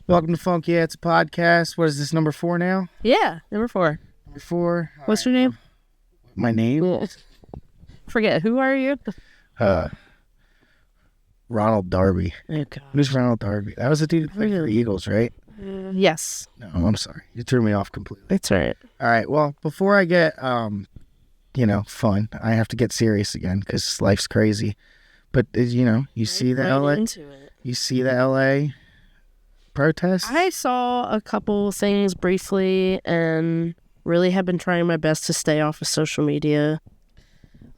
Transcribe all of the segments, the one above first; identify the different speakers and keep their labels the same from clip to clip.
Speaker 1: Welcome to Funky It's a podcast. What is this, number 4 now?
Speaker 2: Yeah, number 4.
Speaker 1: Number 4.
Speaker 2: What's your name?
Speaker 1: My name?
Speaker 2: Forget, who are you?
Speaker 1: Ronald Darby.
Speaker 2: Oh, God.
Speaker 1: Who's Ronald Darby? That was the dude who played for the Eagles, right?
Speaker 2: Yes.
Speaker 1: No, I'm sorry. You threw me off completely.
Speaker 2: It's all right.
Speaker 1: All right, well, before I get, fun, I have to get serious again because life's crazy. But, you see the LA? You see the LA protest?
Speaker 2: I saw a couple things briefly and really have been trying my best to stay off of social media.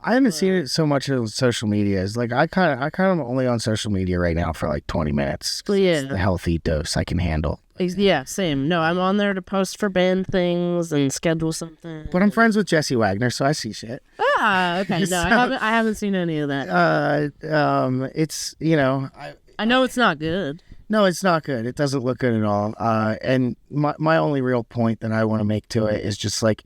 Speaker 1: I haven't seen it so much on social media. It's like I kind of only on social media right now for like 20 minutes.
Speaker 2: Well, yeah.
Speaker 1: It's the healthy dose I can handle.
Speaker 2: Yeah, same. No, I'm on there to post for band things and schedule something.
Speaker 1: But I'm friends with Jesse Wagner, so I see shit.
Speaker 2: Ah, okay. No, I haven't seen any of that.
Speaker 1: It's
Speaker 2: I know it's not good.
Speaker 1: No, it's not good. It doesn't look good at all. And my only real point that I want to make to it is just like,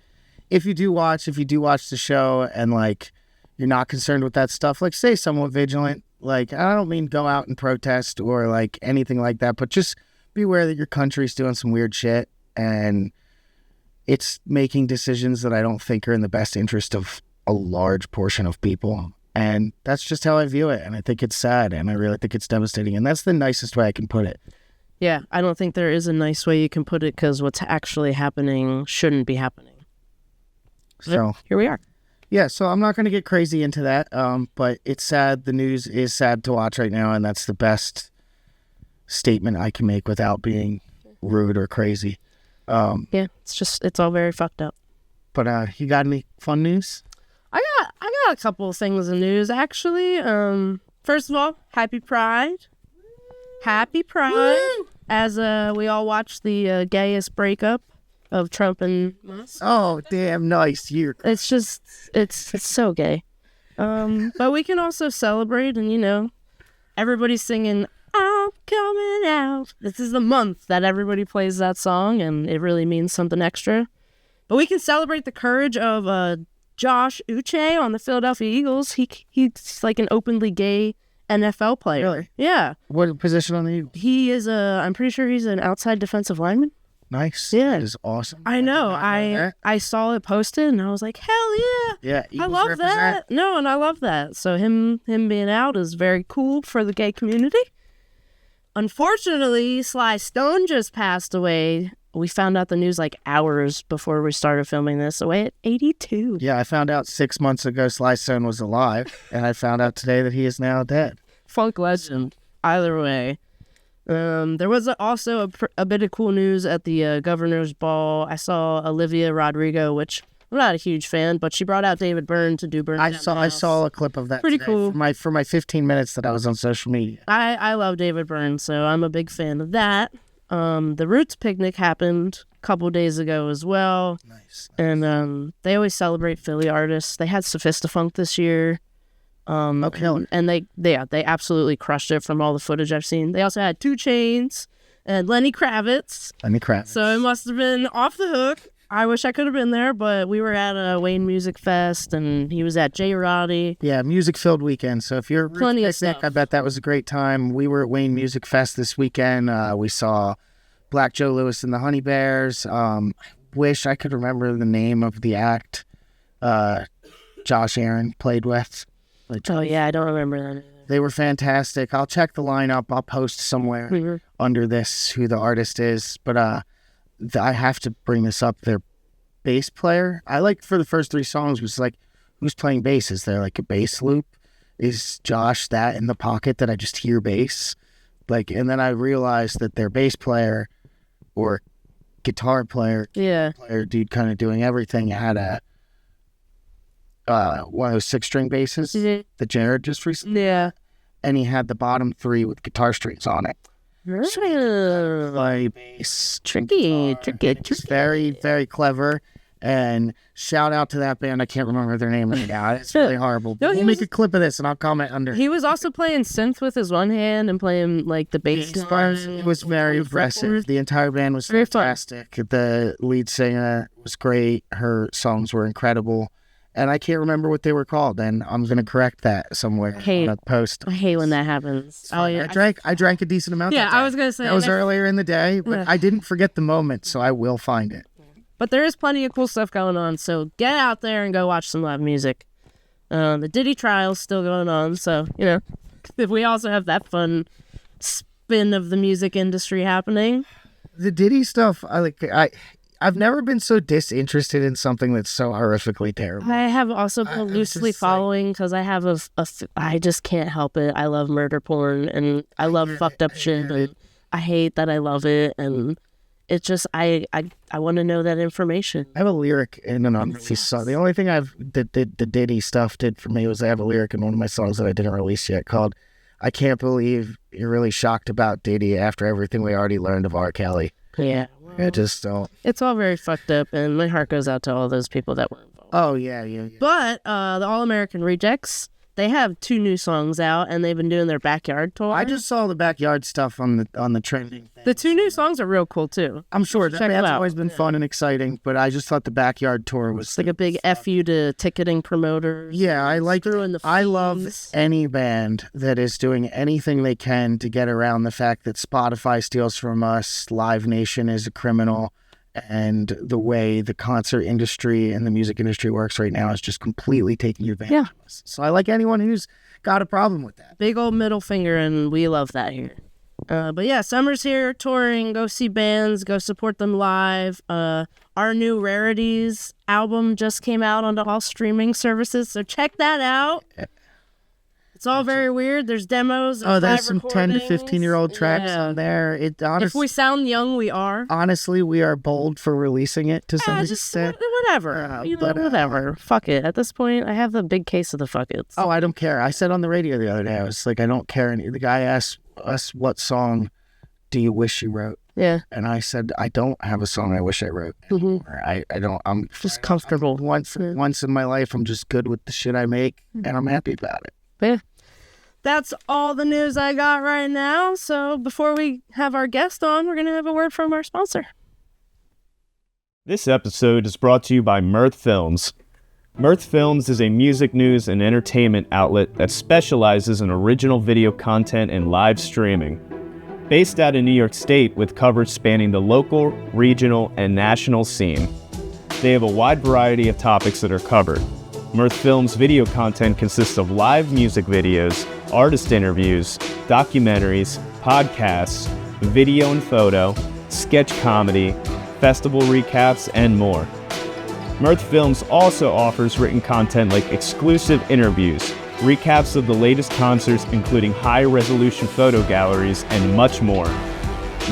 Speaker 1: if you do watch the show and like you're not concerned with that stuff, like stay somewhat vigilant. Like, I don't mean go out and protest or like anything like that, but just be aware that your country's doing some weird shit and it's making decisions that I don't think are in the best interest of a large portion of people. And that's just how I view it. And I think it's sad and I really think it's devastating. And that's the nicest way I can put it.
Speaker 2: Yeah, I don't think there is a nice way you can put it because what's actually happening shouldn't be happening.
Speaker 1: So
Speaker 2: here we are.
Speaker 1: Yeah, so I'm not going to get crazy into that, but it's sad. The news is sad to watch right now, and that's the best statement I can make without being rude or crazy.
Speaker 2: Yeah, it's all very fucked up.
Speaker 1: But you got any fun news?
Speaker 2: I got a couple of things in news, actually. First of all, Happy Pride. Happy Pride. Woo! As we all watched the gayest breakup of Trump and Musk.
Speaker 1: Oh, damn, nice.
Speaker 2: It's so gay. But we can also celebrate and, everybody's singing, I'm coming out. This is the month that everybody plays that song and it really means something extra. But we can celebrate the courage of Josh Uche on the Philadelphia Eagles. He's like an openly gay NFL player.
Speaker 1: Really?
Speaker 2: Yeah.
Speaker 1: What position on the Eagles?
Speaker 2: He is I'm pretty sure he's an outside defensive lineman.
Speaker 1: Nice.
Speaker 2: Yeah.
Speaker 1: That is awesome.
Speaker 2: I know. I saw it posted and I was like, hell yeah.
Speaker 1: Yeah. Eagles
Speaker 2: I love
Speaker 1: represent.
Speaker 2: that. No, and I love that. So him being out is very cool for the gay community. Unfortunately, Sly Stone just passed away. We found out the news like hours before we started filming this, away at 82.
Speaker 1: Yeah, I found out 6 months ago Sly Stone was alive, and I found out today that he is now dead.
Speaker 2: Funk legend. Either way. There was also a bit of cool news at the governor's ball. I saw Olivia Rodrigo, which I'm not a huge fan, but she brought out David Byrne to do Burn Down the House.
Speaker 1: I saw a clip of that.
Speaker 2: Pretty
Speaker 1: today
Speaker 2: cool.
Speaker 1: For my 15 minutes that I was on social media.
Speaker 2: I love David Byrne, so I'm a big fan of that. The Roots picnic happened a couple days ago as well.
Speaker 1: Nice.
Speaker 2: And they always celebrate Philly artists. They had Sophistafunk this year.
Speaker 1: Okay.
Speaker 2: And they absolutely crushed it from all the footage I've seen. They also had 2 Chainz and Lenny Kravitz. So it must have been off the hook. I wish I could have been there, but we were at a Wayne Music Fest and he was at J. Roddy.
Speaker 1: Yeah, music-filled weekend. So if you're
Speaker 2: Plenty of
Speaker 1: picnic,
Speaker 2: stuff.
Speaker 1: I bet that was a great time. We were at Wayne Music Fest this weekend. We saw Black Joe Lewis and the Honey Bears. Wish I could remember the name of the act Josh Aaron played with.
Speaker 2: Oh, yeah, I don't remember that either.
Speaker 1: They were fantastic. I'll check the lineup. I'll post somewhere under this who the artist is. But I have to bring this up. Their bass player, I like for the first 3 songs was like, who's playing bass? Is there like a bass loop? Is Josh that in the pocket that I just hear bass? Like, and then I realized that their bass player or guitar player, dude kind of doing everything had a one of those 6-string basses that Jared just recently.
Speaker 2: Yeah.
Speaker 1: And he had the bottom 3 with guitar strings on it. Play bass.
Speaker 2: Tricky.
Speaker 1: It's very, very clever. And shout out to that band. I can't remember their name right now. It's really horrible.
Speaker 2: No,
Speaker 1: We'll make a clip of this and I'll comment under.
Speaker 2: He was also playing synth with his one hand and playing like the bass line.
Speaker 1: It was very impressive. The entire band was fantastic. The lead singer was great. Her songs were incredible. and I can't remember what they were called, and I'm gonna correct that somewhere on a post.
Speaker 2: I hate when that happens.
Speaker 1: Oh yeah, I drank a decent amount.
Speaker 2: Yeah,
Speaker 1: that day.
Speaker 2: I was gonna say
Speaker 1: that was earlier in the day, but I didn't forget the moment, so I will find it.
Speaker 2: But there is plenty of cool stuff going on, so get out there and go watch some live music. The Diddy trial's still going on, so if we also have that fun spin of the music industry happening.
Speaker 1: The Diddy stuff, I've never been so disinterested in something that's so horrifically terrible.
Speaker 2: I have also been loosely following because I have I just can't help it. I love murder porn and I love fucked up shit. And I hate that I love it, and it's just I want to know that information.
Speaker 1: I have a lyric in an unreleased song. The only thing the Diddy stuff did for me was I have a lyric in one of my songs that I didn't release yet called "I Can't Believe You're Really Shocked About Diddy After Everything We Already Learned of R. Kelly."
Speaker 2: Yeah.
Speaker 1: I just don't.
Speaker 2: It's all very fucked up, and my heart goes out to all those people that were involved.
Speaker 1: Oh, yeah.
Speaker 2: But the All-American Rejects, they have 2 new songs out, and they've been doing their backyard tour.
Speaker 1: I just saw the backyard stuff on the trending thing.
Speaker 2: The 2 new songs are real cool, too.
Speaker 1: I'm sure. That's always been fun and exciting, but I just thought the backyard tour was...
Speaker 2: It's like a big F you to ticketing promoters.
Speaker 1: Yeah, I love any band that is doing anything they can to get around the fact that Spotify steals from us, Live Nation is a criminal, and the way the concert industry and the music industry works right now is just completely taking advantage of us. So I like anyone who's got a problem with that.
Speaker 2: Big old middle finger, and we love that here. But yeah, summer's here, touring, go see bands, go support them live. Our new Rarities album just came out onto all streaming services, so check that out. It's all very weird. There's demos.
Speaker 1: There's some 10 to 15-year-old tracks on there.
Speaker 2: If we sound young, we are.
Speaker 1: Honestly, we are bold for releasing it to some extent.
Speaker 2: Whatever. Whatever. Fuck it. At this point, I have the big case of the fuck it.
Speaker 1: Oh, I don't care. I said on the radio the other day, I was like, I don't care. The guy asked us, what song do you wish you wrote?
Speaker 2: Yeah.
Speaker 1: And I said, I don't have a song I wish I wrote.
Speaker 2: Mm-hmm.
Speaker 1: I don't. I'm
Speaker 2: just comfortable.
Speaker 1: Once in my life, I'm just good with the shit I make, and I'm happy about it.
Speaker 2: Yeah. That's all the news I got right now. So before we have our guest on, we're going to have a word from our sponsor.
Speaker 3: This episode is brought to you by Mirth Films. Mirth Films is a music news and entertainment outlet that specializes in original video content and live streaming. Based out of New York State with coverage spanning the local, regional, and national scene. They have a wide variety of topics that are covered. Mirth Films video content consists of live music videos, artist interviews, documentaries, podcasts, video and photo, sketch comedy, festival recaps, and more. Mirth Films also offers written content like exclusive interviews, recaps of the latest concerts including high-resolution photo galleries, and much more.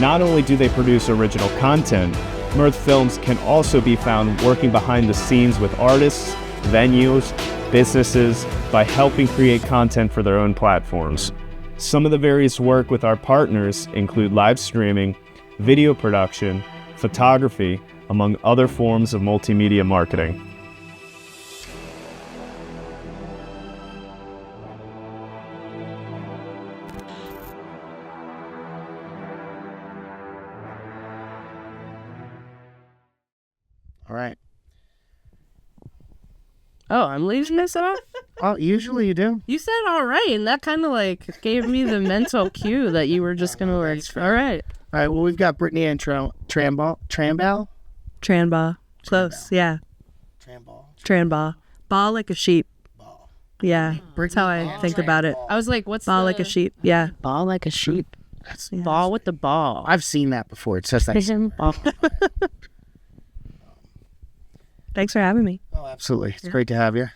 Speaker 3: Not only do they produce original content, Mirth Films can also be found working behind the scenes with artists, venues, businesses, by helping create content for their own platforms. Some of the various work with our partners include live streaming, video production, photography, among other forms of multimedia marketing.
Speaker 1: All right.
Speaker 2: Oh, I'm leaving this off?
Speaker 1: Well, usually you do.
Speaker 2: You said all right, and that kind of gave me the mental cue that you were just going to work. All right.
Speaker 1: All right, well, we've got Brittany and Trambaugh.
Speaker 4: Close, yeah. Trambaugh. Ball like a sheep. Yeah, that's how I think about it.
Speaker 2: I was like, what's
Speaker 4: Ball like a sheep, yeah.
Speaker 2: Ball like a sheep. Ball with the ball.
Speaker 1: I've seen that before. It says that.
Speaker 2: Ball.
Speaker 4: Thanks for having me.
Speaker 1: Oh, absolutely. It's great to have you.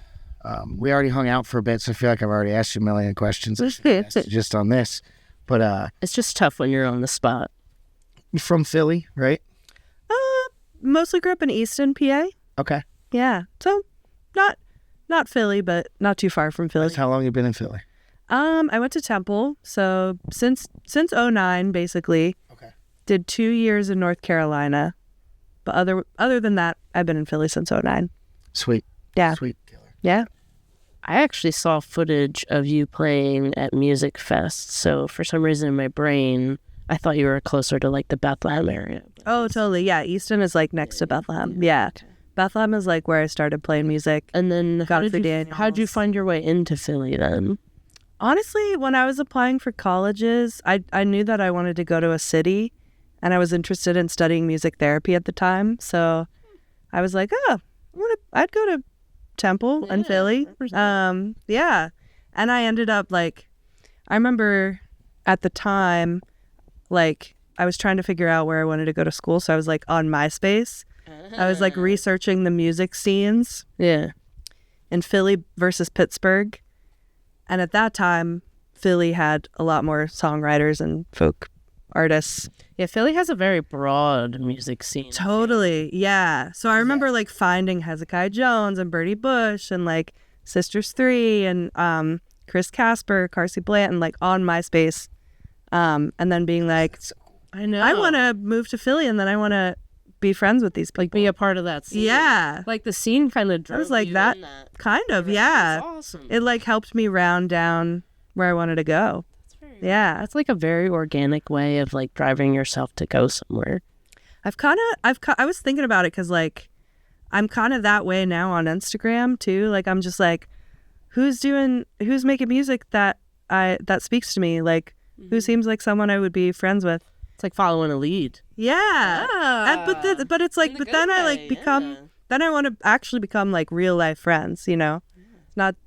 Speaker 1: We already hung out for a bit, so I feel like I've already asked you a million questions just on this. But
Speaker 2: it's just tough when you're on the spot.
Speaker 1: You're from Philly, right?
Speaker 4: Mostly grew up in Easton, PA.
Speaker 1: Okay.
Speaker 4: Yeah, so not Philly, but not too far from Philly.
Speaker 1: How long you been in Philly?
Speaker 4: I went to Temple, so since 2009, basically.
Speaker 1: Okay.
Speaker 4: Did 2 years in North Carolina, but other than that, I've been in Philly since 2009.
Speaker 1: Sweet.
Speaker 4: Yeah.
Speaker 1: Sweet killer.
Speaker 4: Yeah.
Speaker 2: I actually saw footage of you playing at Music Fest, so for some reason in my brain, I thought you were closer to the Bethlehem area.
Speaker 4: Oh, totally. Yeah, Easton is next to Bethlehem. Yeah. Bethlehem is like where I started playing music.
Speaker 2: And then
Speaker 4: Godfrey
Speaker 2: how'd you find your way into Philly then?
Speaker 4: Honestly, when I was applying for colleges, I knew that I wanted to go to a city, and I was interested in studying music therapy at the time. So I was like, I'd go to Temple and Philly. Yeah. And I ended up like, I remember at the time, like I was trying to figure out where I wanted to go to school. So I was like on MySpace. I was like researching the music scenes.
Speaker 2: Yeah.
Speaker 4: In Philly versus Pittsburgh. And at that time, Philly had a lot more songwriters and folk artists.
Speaker 2: Yeah, Philly has a very broad music scene.
Speaker 4: Totally, yeah. So I remember like finding Hezekiah Jones and Bertie Bush and like Sisters 3 and Chris Casper, Carsey Blant, and like on MySpace. And then being like,
Speaker 2: I know.
Speaker 4: I want to move to Philly and then I want to be friends with these people.
Speaker 2: Like be a part of that scene.
Speaker 4: Yeah.
Speaker 2: Like the scene kind of drove
Speaker 4: I was like
Speaker 2: you
Speaker 4: that,
Speaker 2: in that.
Speaker 4: kind of, yeah.
Speaker 2: That's awesome.
Speaker 4: It like helped me round down where I wanted to go. Yeah.
Speaker 2: That's like a very organic way of like driving yourself to go somewhere.
Speaker 4: I was thinking about it because like I'm kind of that way now on Instagram too. Like I'm just like, who's making music that speaks to me? Like who seems like someone I would be friends with?
Speaker 2: It's like following a lead.
Speaker 4: Yeah. But it's like, but then I like become, then I want to actually become like real life friends, you know?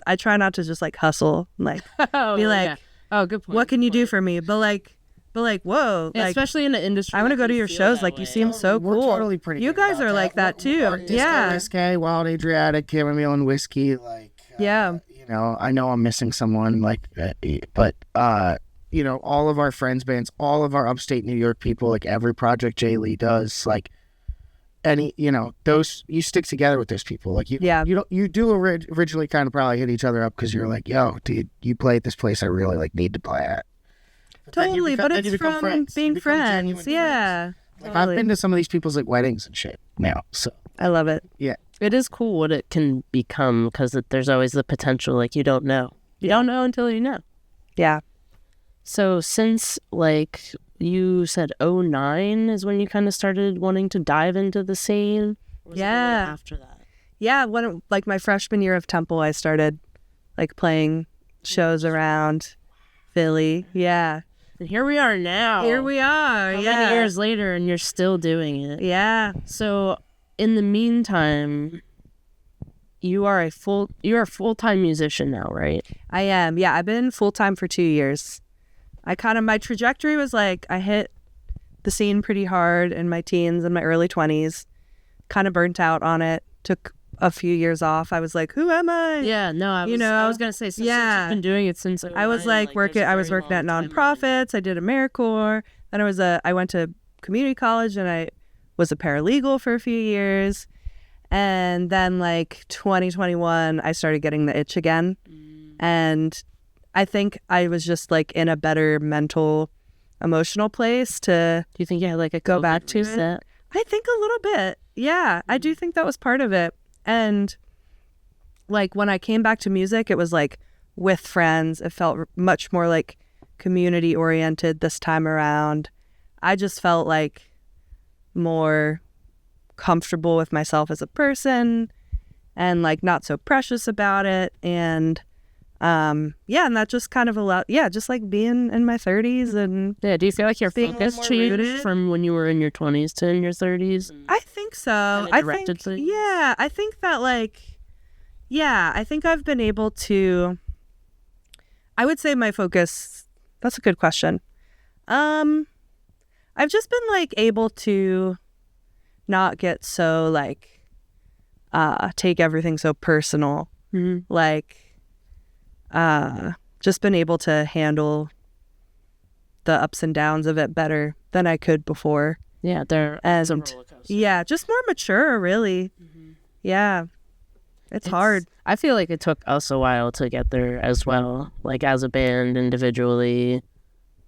Speaker 4: I try not to just like hustle, like be like,
Speaker 2: yeah. Oh, good point.
Speaker 4: what can you do for me? But like, whoa,
Speaker 2: Yeah,
Speaker 4: like,
Speaker 2: especially in the industry.
Speaker 4: I want to
Speaker 2: like,
Speaker 4: go to your
Speaker 2: feel
Speaker 4: shows.
Speaker 2: that
Speaker 4: Like,
Speaker 2: way.
Speaker 4: you seem so
Speaker 1: We're
Speaker 4: cool.
Speaker 1: totally pretty
Speaker 4: You
Speaker 1: good
Speaker 4: guys
Speaker 1: about
Speaker 4: are like that too.
Speaker 1: Disco
Speaker 4: Yeah.
Speaker 1: Whiskey, Wild Adriatic, Chamomile and Whiskey. Like,
Speaker 4: Yeah.
Speaker 1: you know, I know I'm missing someone, like, but you know, all of our friends bands, all of our upstate New York people, like every project Jay Lee does, like any, you know, those, you stick together with those people. Like you do originally kind of probably hit each other up because you're like, yo, dude, you play at this place I really like need to play at.
Speaker 4: Totally, but it's from
Speaker 1: friends.
Speaker 4: being
Speaker 1: You become
Speaker 4: friends.
Speaker 1: genuine
Speaker 4: Yeah.
Speaker 1: Like, I've been to some of these people's like weddings and shit now, so
Speaker 4: I love it.
Speaker 1: yeah.
Speaker 2: It is cool what it can become because there's always the potential. Like you don't know. You don't know until you know.
Speaker 4: Yeah.
Speaker 2: So since like you said 2009 is when you kind of started wanting to dive into the scene. Or was it a little
Speaker 4: Yeah.
Speaker 2: after that.
Speaker 4: Yeah, when like my freshman year of Temple, I started like playing shows around Philly. Yeah.
Speaker 2: And here we are now.
Speaker 4: Here we are.
Speaker 2: How
Speaker 4: yeah.
Speaker 2: many years later and you're still doing it.
Speaker 4: Yeah.
Speaker 2: So in the meantime, you're a full-time musician now, right?
Speaker 4: I am. Yeah, I've been full-time for 2 years. My trajectory was like, I hit the scene pretty hard in my teens and my early 20s, kind of burnt out on it, took a few years off. I was like, who am I?
Speaker 2: Yeah, no, I was going to say, since you've been doing it since
Speaker 4: I was like I was working at nonprofits. I did AmeriCorps. Then I went to community college and I was a paralegal for a few years. And then like 2021, I started getting the itch again. And I think I was just like in a better mental, emotional place to
Speaker 2: Do you think you had like a
Speaker 4: go
Speaker 2: COVID
Speaker 4: back to
Speaker 2: reset?
Speaker 4: it. I think a little bit. Yeah, I do think that was part of it. And like when I came back to music, it was like with friends. It felt much more like community oriented this time around. I just felt like more comfortable with myself as a person and like not so precious about it. And and that just kind of allowed, just like being in my 30s. And
Speaker 2: Yeah, do you feel like your
Speaker 4: being
Speaker 2: focus
Speaker 4: more
Speaker 2: changed
Speaker 4: rooted.
Speaker 2: from when you were in your 20s to in your 30s?
Speaker 4: I think so.
Speaker 2: Kinda
Speaker 4: I
Speaker 2: directed
Speaker 4: think,
Speaker 2: things?
Speaker 4: I think that I think I've been able to, I would say my focus, that's a good question. I've just been like able to not get so like, take everything so personal.
Speaker 2: Mm-hmm.
Speaker 4: Like, just been able to handle the ups and downs of it better than I could before.
Speaker 2: Yeah, it's a
Speaker 4: And
Speaker 2: roller coaster.
Speaker 4: yeah, just more mature, really. Yeah. It's hard.
Speaker 2: I feel like it took us a while to get there as well, like as a band, individually.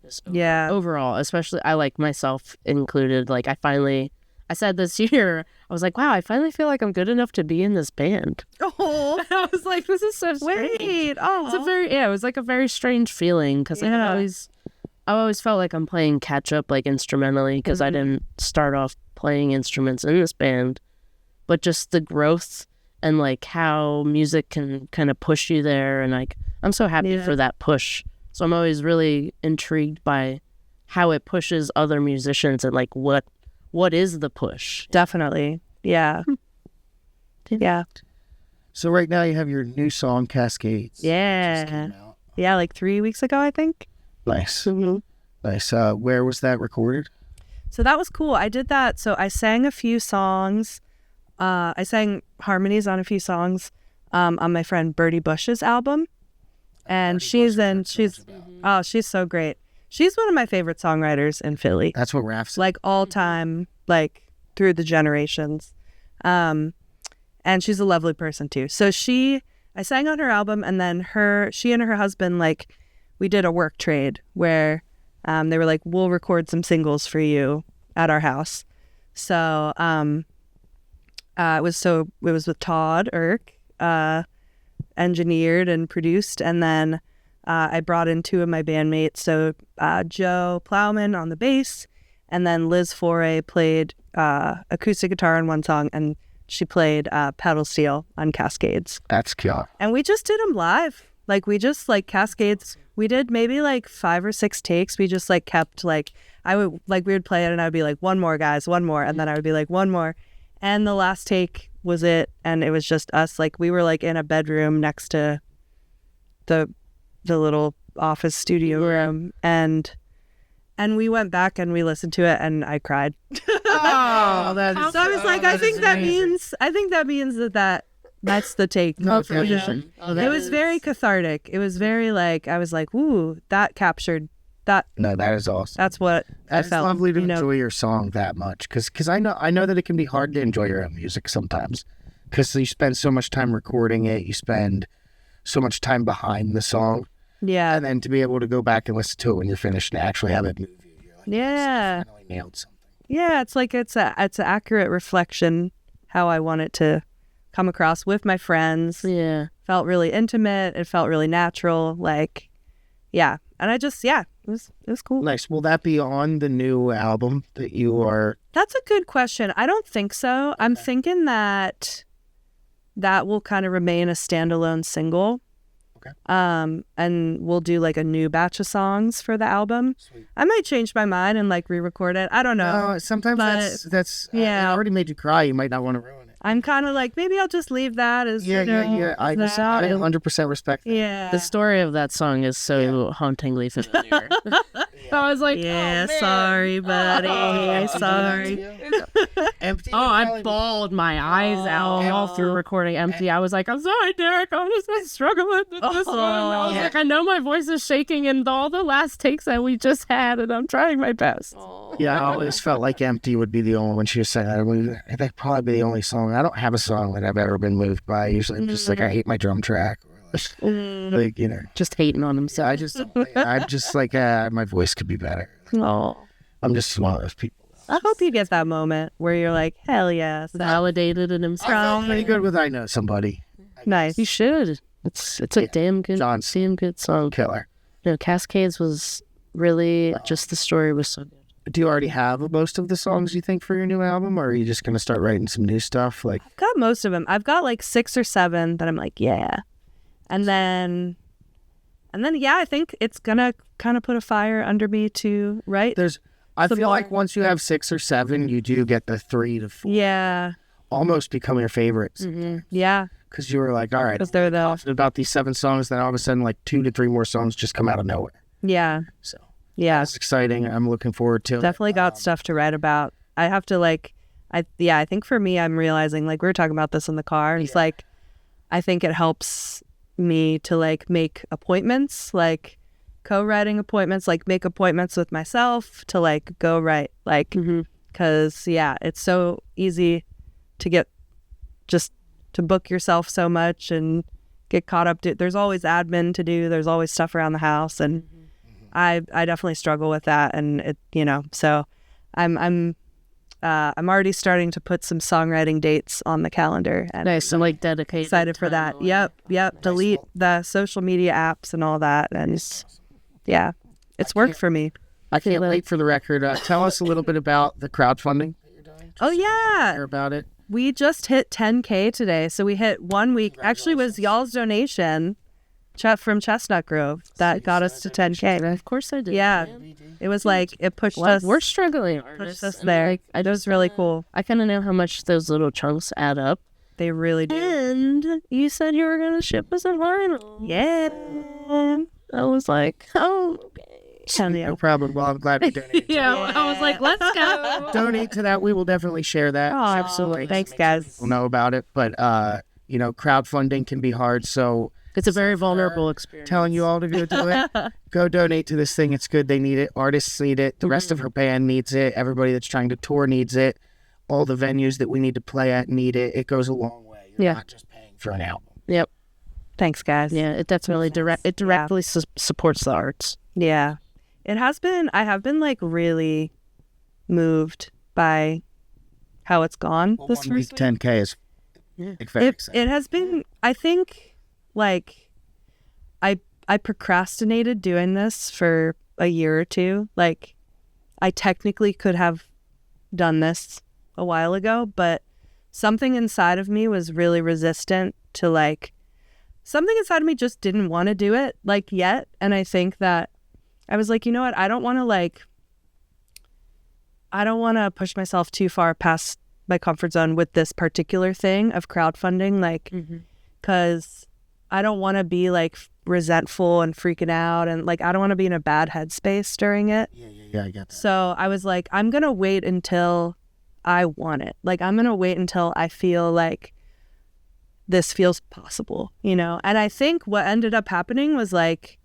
Speaker 2: Just
Speaker 4: Yeah.
Speaker 2: Overall, especially I like myself included. Like I said this year, I was like, wow, I finally feel like I'm good enough to be in this band.
Speaker 4: Oh,
Speaker 2: I was like, this is so strange.
Speaker 4: wait. Oh,
Speaker 2: It was like a very strange feeling because I always felt like I'm playing catch up like instrumentally because I didn't start off playing instruments in this band. but just the growth and like how music can kind of push you there. And like, I'm so happy for that push. So I'm always really intrigued by how it pushes other musicians and like what is the push.
Speaker 4: Definitely. Yeah. Yeah.
Speaker 1: So right now you have your new song, Cascades. Just
Speaker 4: Yeah.
Speaker 1: came out.
Speaker 4: Yeah, like 3 weeks ago, I think.
Speaker 1: Nice.
Speaker 2: Mm-hmm.
Speaker 1: Nice. Where was that recorded?
Speaker 4: So that was cool. I did that. So I sang a few songs. I sang harmonies on a few songs on my friend Birdie Bush's album. And she's so great. She's one of my favorite songwriters in Philly.
Speaker 1: That's what Raph said.
Speaker 4: Like all time, like through the generations. And she's a lovely person too. So I sang on her album, and then she and her husband, like, we did a work trade where they were like, we'll record some singles for you at our house. So it was with Todd Irk, engineered and produced, and then I brought in two of my bandmates. So Joe Plowman on the bass, and then Liz Foray played acoustic guitar on one song, and she played pedal steel on Cascades.
Speaker 1: That's cute.
Speaker 4: And we just did them live. Like, we just, like, Cascades, we did maybe, like, 5 or 6 takes. We just, like, kept, like, we would play it, and I would be like, one more, guys, one more. And then I would be like, one more. And the last take was it, and it was just us. Like, we were, like, in a bedroom next to the little office studio room. And we went back and we listened to it, and I cried.
Speaker 1: Oh,
Speaker 4: So I was like, I think that means that's the take.
Speaker 1: No,
Speaker 2: Oh, yeah.
Speaker 4: It was very cathartic. It was very like, I was like, ooh, that captured that.
Speaker 1: No, that is awesome.
Speaker 4: That's what I
Speaker 1: That's
Speaker 4: felt.
Speaker 1: lovely to enjoy your song that much, because I know that it can be hard to enjoy your own music sometimes, because you spend so much time recording it, you spend so much time behind the song,
Speaker 4: Yeah.
Speaker 1: and then to be able to go back and listen to it when you're finished and actually have it move you, you're like,
Speaker 4: Yeah.
Speaker 1: I finally nailed something.
Speaker 4: Yeah. It's like it's an accurate reflection how I want it to come across with my friends.
Speaker 2: Yeah.
Speaker 4: Felt really intimate. It felt really natural. Like, yeah. And I just, it was cool.
Speaker 1: Nice. Will that be on the new album that you are?
Speaker 4: That's a good question. I don't think so. I'm thinking that will kind of remain a standalone single.
Speaker 1: Okay.
Speaker 4: And we'll do like a new batch of songs for the album.
Speaker 1: Sweet.
Speaker 4: I might change my mind and like re-record it. I don't know.
Speaker 1: Sometimes
Speaker 4: but-
Speaker 1: that's
Speaker 4: yeah.
Speaker 1: I already made you cry. You might not want to ruin it.
Speaker 4: I'm kind of like, maybe I'll just leave that as,
Speaker 1: Yeah. I
Speaker 4: that.
Speaker 1: 100% respect that.
Speaker 4: Yeah.
Speaker 2: The story of that song is so hauntingly familiar. So I was like,
Speaker 4: Yeah,
Speaker 2: oh, man.
Speaker 4: sorry, buddy.
Speaker 1: Oh,
Speaker 4: Sorry.
Speaker 1: Empty.
Speaker 2: Oh, I bawled my eyes out all through recording Empty. I was like, I'm sorry, Derek. I'm just struggling with this one. I was like, I know my voice is shaking in all the last takes that we just had, and I'm trying my best.
Speaker 1: Yeah, I always felt like Empty would be the only one she was saying. That'd probably be the only song. I don't have a song that I've ever been moved by. Usually I'm just like, I hate my drum track. Or like, you know.
Speaker 2: Just hating on
Speaker 1: So
Speaker 2: himself.
Speaker 1: I'm just like, my voice could be better.
Speaker 2: Oh,
Speaker 1: I'm just one of those people.
Speaker 4: I hope you get that moment where you're like, hell yes.
Speaker 2: validated in himself.
Speaker 1: I felt pretty good with I Know Somebody.
Speaker 4: Nice.
Speaker 2: You should. It's a damn good song.
Speaker 1: Killer.
Speaker 2: No, Cascades was really just the story was so good.
Speaker 1: Do you already have most of the songs you think for your new album, or are you just going to start writing some new stuff? Like,
Speaker 4: I've got most of them. I've got like 6 or 7 that I'm like, yeah. And then yeah, I think it's gonna kind of put a fire under me to write.
Speaker 1: I
Speaker 4: Some
Speaker 1: feel
Speaker 4: more.
Speaker 1: like once you have 6 or 7, you do get the 3 to 4
Speaker 4: Yeah.
Speaker 1: almost become your favorites.
Speaker 4: Yeah.
Speaker 1: Because you were like, all right,
Speaker 4: Because they're the
Speaker 1: confident about these 7 songs, then all of a sudden like 2 to 3 more songs just come out of nowhere.
Speaker 4: yeah.
Speaker 1: So
Speaker 4: Yeah.
Speaker 1: it's exciting. I'm looking forward to it.
Speaker 4: Definitely got stuff to write about. I have to like I think for me I'm realizing, like we were talking about this in the car, it's like I think it helps me to like make appointments, like co-writing appointments, like make appointments with myself to like go write, like because it's so easy to get just to book yourself so much and get caught up there's always admin to do, there's always stuff around the house, and I definitely struggle with that, and it so I'm already starting to put some songwriting dates on the calendar, and
Speaker 2: Nice. I'm like dedicated.
Speaker 4: excited for that.
Speaker 2: time.
Speaker 4: Yep. Delete the social media apps and all that, and it's worked for me.
Speaker 1: I can't wait for the record. Tell us a little bit about the crowdfunding that you're doing.
Speaker 4: Oh yeah,
Speaker 1: Hear about it.
Speaker 4: We just hit 10K today. So we hit 1 week. Actually, it was y'all's donation from Chestnut Grove that got us to 10K.
Speaker 2: Of course I did.
Speaker 4: Yeah. It was like, it pushed us.
Speaker 2: We're struggling
Speaker 4: Pushed
Speaker 2: artists.
Speaker 4: us
Speaker 2: and,
Speaker 4: there.
Speaker 2: like,
Speaker 4: It was really cool.
Speaker 2: I kind of know how much those little chunks add up.
Speaker 4: They really do.
Speaker 2: And you said you were going to ship us a vinyl.
Speaker 4: Yeah.
Speaker 2: I was like, oh, okay.
Speaker 1: No problem. Well, I'm glad we donated.
Speaker 2: Yeah, I was like, let's go.
Speaker 1: Donate to that. We will definitely share that.
Speaker 4: Oh, absolutely. Thanks, guys.
Speaker 1: We'll know about it. But, crowdfunding can be hard. So
Speaker 2: It's a very vulnerable experience.
Speaker 1: telling you all to go do it. Go donate to this thing. It's good. They need it. Artists need it. The rest of her band needs it. Everybody that's trying to tour needs it. All the venues that we need to play at need it. It goes a long way. You're not just paying for an album.
Speaker 2: Yep.
Speaker 4: Thanks, guys.
Speaker 2: Yeah, it definitely directly supports the arts.
Speaker 4: Yeah. It has been, I have been like really moved by how it's gone
Speaker 1: Well,
Speaker 4: this
Speaker 1: 1 week,
Speaker 4: first week.
Speaker 1: 10K is very exciting.
Speaker 4: It has been, I think, like, I procrastinated doing this for a year or two. Like, I technically could have done this a while ago, but something inside of me was really resistant to, like, something inside of me just didn't want to do it, like, yet. And I think that I was like, you know what? I don't want to push myself too far past my comfort zone with this particular thing of crowdfunding, like, because I don't want to be like resentful and freaking out, and like I don't want to be in a bad headspace during it.
Speaker 1: Yeah, I get that.
Speaker 4: So I was like, I'm gonna wait until I want it. Like, I'm gonna wait until I feel like this feels possible, And I think what ended up happening was like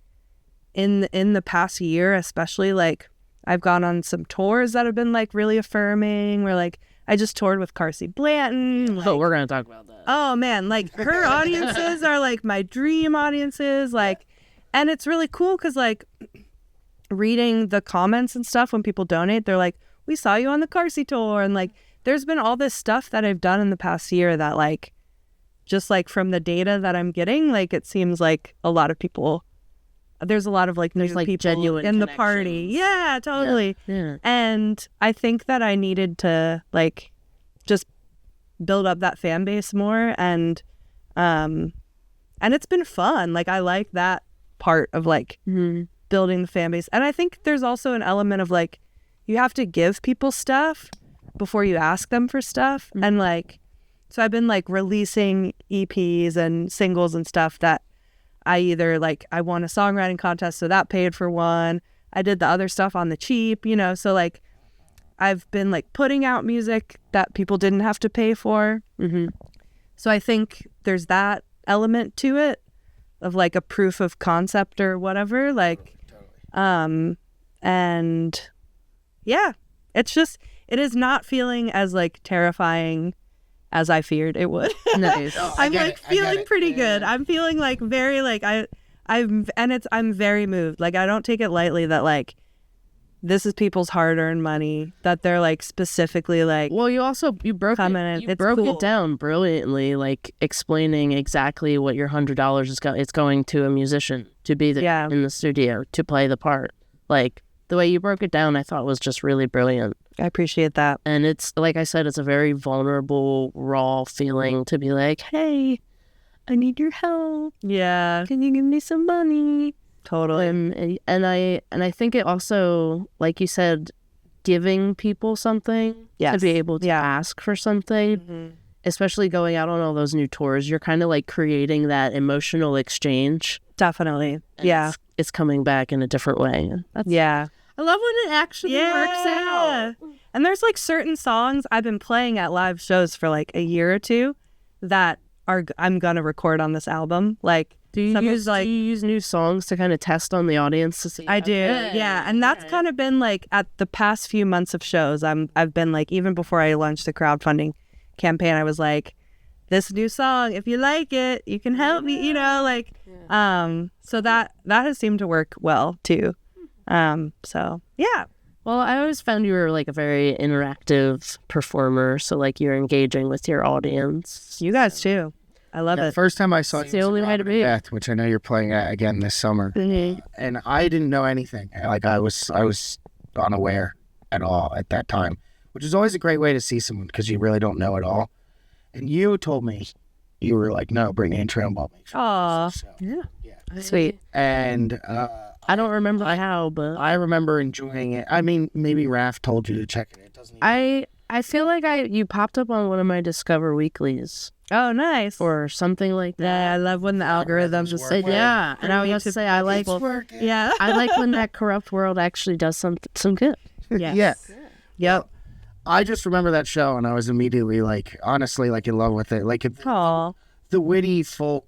Speaker 4: in the past year, especially, like, I've gone on some tours that have been like really affirming. Where like I just toured with Carsey Blanton.
Speaker 2: Oh, we're gonna talk about that.
Speaker 4: Oh man, like her audiences are like my dream audiences, like, and it's really cool because like reading the comments and stuff when people donate, they're like, we saw you on the Carsey tour, and like there's been all this stuff that I've done in the past year that like just like from the data that I'm getting, like it seems like a lot of people. There's a lot of like new
Speaker 2: like
Speaker 4: people
Speaker 2: genuine
Speaker 4: in the party.
Speaker 2: connections.
Speaker 4: Yeah, totally.
Speaker 2: Yeah.
Speaker 4: And I think that I needed to like just build up that fan base more, and it's been fun. Like I like that part of like building the fan base. And I think there's also an element of like you have to give people stuff before you ask them for stuff. And like so I've been like releasing EPs and singles and stuff that I either like I won a songwriting contest, so that paid for one. I did the other stuff on the cheap, so like I've been like putting out music that people didn't have to pay for. So I think there's that element to it of like a proof of concept or whatever, like and yeah, it is not feeling as like terrifying as I feared it would.
Speaker 2: Nice.
Speaker 4: I'm like feeling pretty good. I'm feeling like very like I'm very moved. Like I don't take it lightly that like this is people's hard-earned money that they're like specifically like.
Speaker 2: Well, you broke
Speaker 4: cool.
Speaker 2: it down brilliantly, like explaining exactly what your $100 is it's going to a musician to be there in the studio to play the part. Like the way you broke it down, I thought was just really brilliant.
Speaker 4: I appreciate that.
Speaker 2: And it's, like I said, it's a very vulnerable, raw feeling to be like, hey, I need your help.
Speaker 4: Yeah.
Speaker 2: Can you give me some money?
Speaker 4: Totally.
Speaker 2: And I think it also, like you said, giving people something to be able to ask for something, especially going out on all those new tours, you're kind of like creating that emotional exchange.
Speaker 4: Definitely.
Speaker 2: And it's coming back in a different way. I love when it actually works out.
Speaker 4: And there's like certain songs I've been playing at live shows for like a year or two that I'm gonna record on this album. Like,
Speaker 2: do you use new songs to kind of test on the audience to see?
Speaker 4: I do, yeah. And that's kind of been like at the past few months of shows. I've been like, even before I launched the crowdfunding campaign, I was like, this new song, if you like it, you can help me. So that has seemed to work well too. So yeah.
Speaker 2: Well, I always found you were like a very interactive performer, so like you're engaging with your audience.
Speaker 4: You guys too. I love it.
Speaker 1: The first time I saw
Speaker 2: It's the only way to be.
Speaker 1: Beth, which I know you're playing at again this summer, and I didn't know anything. Like I was unaware at all at that time, which is always a great way to see someone because you really don't know at all. And you told me, you were like, no, bring the intro and
Speaker 4: Aw.
Speaker 1: So,
Speaker 2: Yeah.
Speaker 4: Sweet.
Speaker 1: and
Speaker 2: I don't remember how, but
Speaker 1: I remember enjoying it. I mean, maybe Raph told you to check it. It doesn't even...
Speaker 2: I feel like you popped up on one of my Discover Weeklies
Speaker 4: Oh, nice.
Speaker 2: or something like that.
Speaker 4: Yeah, I love when the algorithms just say,
Speaker 2: Yeah, and I was to say I like
Speaker 4: yeah.
Speaker 2: I like when that corrupt world actually does some good.
Speaker 4: Yes.
Speaker 1: Yeah.
Speaker 4: Yep.
Speaker 1: I just remember that show, and I was immediately, like, honestly, like, in love with it. Like,
Speaker 4: Aw.
Speaker 1: the witty folk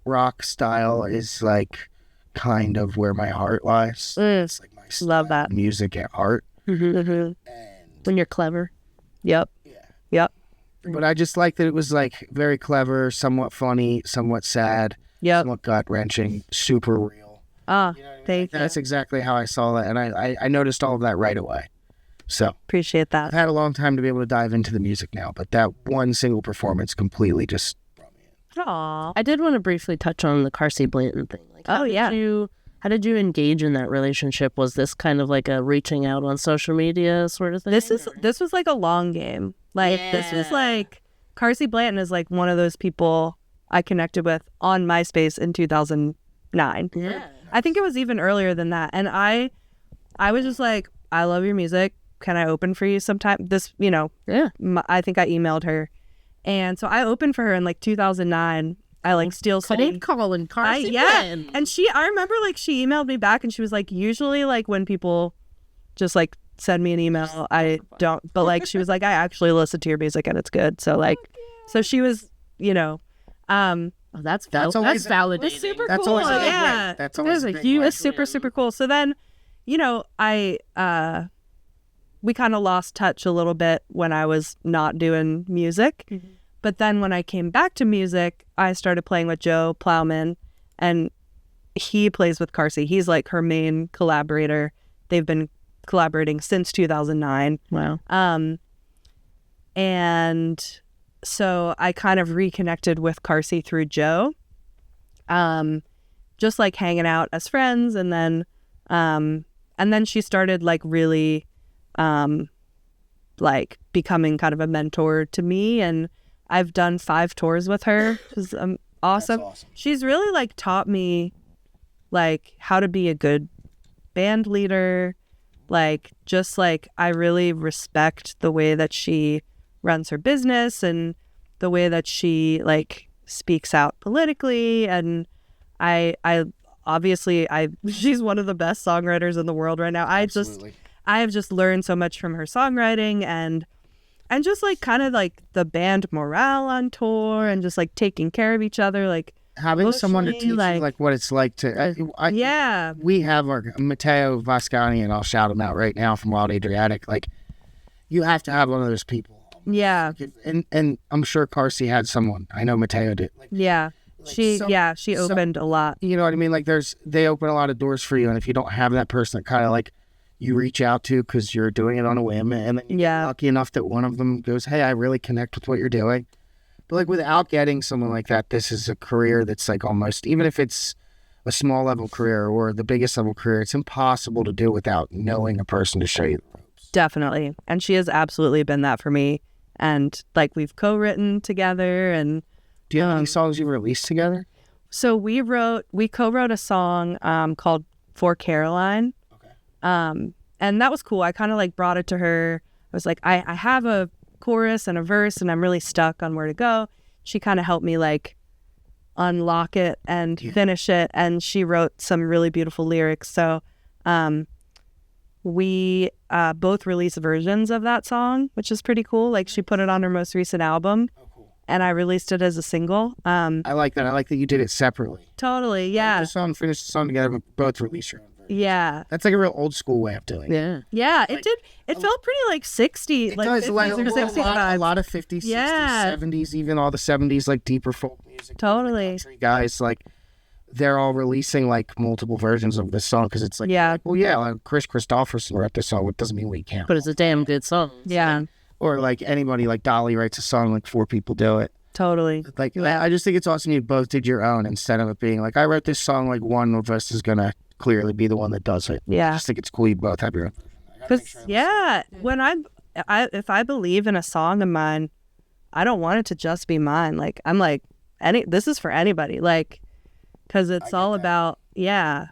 Speaker 1: rock style is, like, kind of where my heart lies. It's, like, my
Speaker 4: Love
Speaker 1: style
Speaker 4: that.
Speaker 1: of music at heart.
Speaker 4: Mm-hmm.
Speaker 2: When you're clever.
Speaker 4: Yep. Yep.
Speaker 1: But I just like that it was, like, very clever, somewhat funny, somewhat sad,
Speaker 4: Yep.
Speaker 1: somewhat gut-wrenching, super real.
Speaker 4: Ah,
Speaker 1: You know what I mean?
Speaker 4: thank you.
Speaker 1: That's exactly how I saw that, and I noticed all of that right away. So
Speaker 4: Appreciate
Speaker 1: I've
Speaker 4: that.
Speaker 1: had a long time to be able to dive into the music now, but that one single performance completely just brought me in.
Speaker 4: Aw.
Speaker 2: I did want to briefly touch on the Carsey Blanton thing. Like,
Speaker 4: Oh, yeah.
Speaker 2: How did you engage in that relationship? Was this kind of like a reaching out on social media sort of thing?
Speaker 4: This was like a long game. Like this was like Carsey Blanton is like one of those people I connected with on MySpace in 2009.
Speaker 2: Yeah.
Speaker 4: I think it was even earlier than that. And I was just like, I love your music. Can I open for you sometime? This,
Speaker 2: Yeah.
Speaker 4: I think I emailed her. And so I opened for her in like 2009. I like still
Speaker 2: Cold calling Carsey
Speaker 4: yeah.
Speaker 2: Blanton.
Speaker 4: And I remember like she emailed me back and she was like, usually like when people just like send me an email, I don't, but like she was like, I actually listen to your music and it's good. So like, so she was,
Speaker 2: Oh, that's
Speaker 1: always-
Speaker 2: validating.
Speaker 4: it's super
Speaker 1: That's
Speaker 4: cool.
Speaker 1: always a big
Speaker 4: Yeah.
Speaker 1: win. That's always
Speaker 2: There's
Speaker 1: a
Speaker 2: a
Speaker 1: big
Speaker 2: huge-
Speaker 1: win.
Speaker 4: It's super cool. So then, we kind of lost touch a little bit when I was not doing music.
Speaker 2: Mm-hmm.
Speaker 4: But then when I came back to music, I started playing with Joe Plowman, and he plays with Carsey. He's like her main collaborator. They've been collaborating since 2009.
Speaker 2: Wow.
Speaker 4: And so I kind of reconnected with Carsey through Joe, just like hanging out as friends. And then she started like really, like becoming kind of a mentor to me. And I've done 5 tours with her, which is awesome.
Speaker 1: That's awesome.
Speaker 4: She's really like taught me like how to be a good band leader. Like, just like, I really respect the way that she runs her business and the way that she like speaks out politically. And I obviously she's one of the best songwriters in the world right now.
Speaker 1: Absolutely.
Speaker 4: I have just learned so much from her songwriting and just like kind of like the band morale on tour and just like taking care of each other. Like
Speaker 1: Having someone to teach you
Speaker 4: like-
Speaker 1: like what it's like to
Speaker 4: yeah.
Speaker 1: we have our Matteo Vascani, and I'll shout him out right now from Wild Adriatic. Like, you have to have one of those people.
Speaker 4: Yeah.
Speaker 1: And I'm sure Carsey had someone. I know Matteo did. Like,
Speaker 4: Yeah. She opened a lot.
Speaker 1: you know what I mean? Like, they open a lot of doors for you, and if you don't have that person that kind of like you reach out to because you're doing it on a whim, and then you get lucky enough that one of them goes, hey, I really connect with what you're doing. But like, without getting someone like that, this is a career that's like almost, even if it's a small level career or the biggest level career, it's impossible to do without knowing a person to show you the ropes.
Speaker 4: Definitely. And she has absolutely been that for me. And like, we've co-written together. And
Speaker 1: Do you have any songs you released together?
Speaker 4: so we co-wrote a song called For Caroline.
Speaker 1: Okay.
Speaker 4: And that was cool. I kind of like brought it to her. I was like, I have a chorus and a verse and I'm really stuck on where to go. She kind of helped me like unlock it and finish it. And she wrote some really beautiful lyrics. So we both released versions of that song, which is pretty cool. Like, she put it on her most recent album.
Speaker 1: Oh, cool.
Speaker 4: And I released it as a single.
Speaker 1: I like that. I like that you did it separately.
Speaker 4: Totally. Yeah.
Speaker 1: The song, finish the song together, but both release your own version.
Speaker 4: Yeah.
Speaker 1: That's like a real old school way of doing it.
Speaker 2: Yeah.
Speaker 4: Yeah. It did. It felt pretty like 60.
Speaker 1: It
Speaker 4: like
Speaker 1: does
Speaker 4: 50s
Speaker 1: like
Speaker 4: or
Speaker 1: a
Speaker 4: 60s
Speaker 1: lot
Speaker 4: vibes.
Speaker 1: of 50s, 60s,
Speaker 4: Yeah.
Speaker 1: 70s, even all the 70s, like deeper folk music.
Speaker 4: Totally.
Speaker 1: Country guys, like, they're all releasing like multiple versions of this song because it's like,
Speaker 4: Yeah.
Speaker 1: well, yeah, like Chris Christopherson wrote this song. It doesn't mean we can't.
Speaker 2: But it's a damn good song.
Speaker 4: Yeah.
Speaker 1: Or like anybody, like Dolly writes a song, like 4 people do it.
Speaker 4: Totally.
Speaker 1: Like, I just think it's awesome you both did your own instead of it being like, I wrote this song, like one of us is gonna clearly be the one that does it. I
Speaker 4: Yeah.
Speaker 1: just think it's cool you both have your own.
Speaker 4: Because, yeah, when if I believe in a song of mine, I don't want it to just be mine. Like, I'm like, this is for anybody. Like, because it's all about, yeah.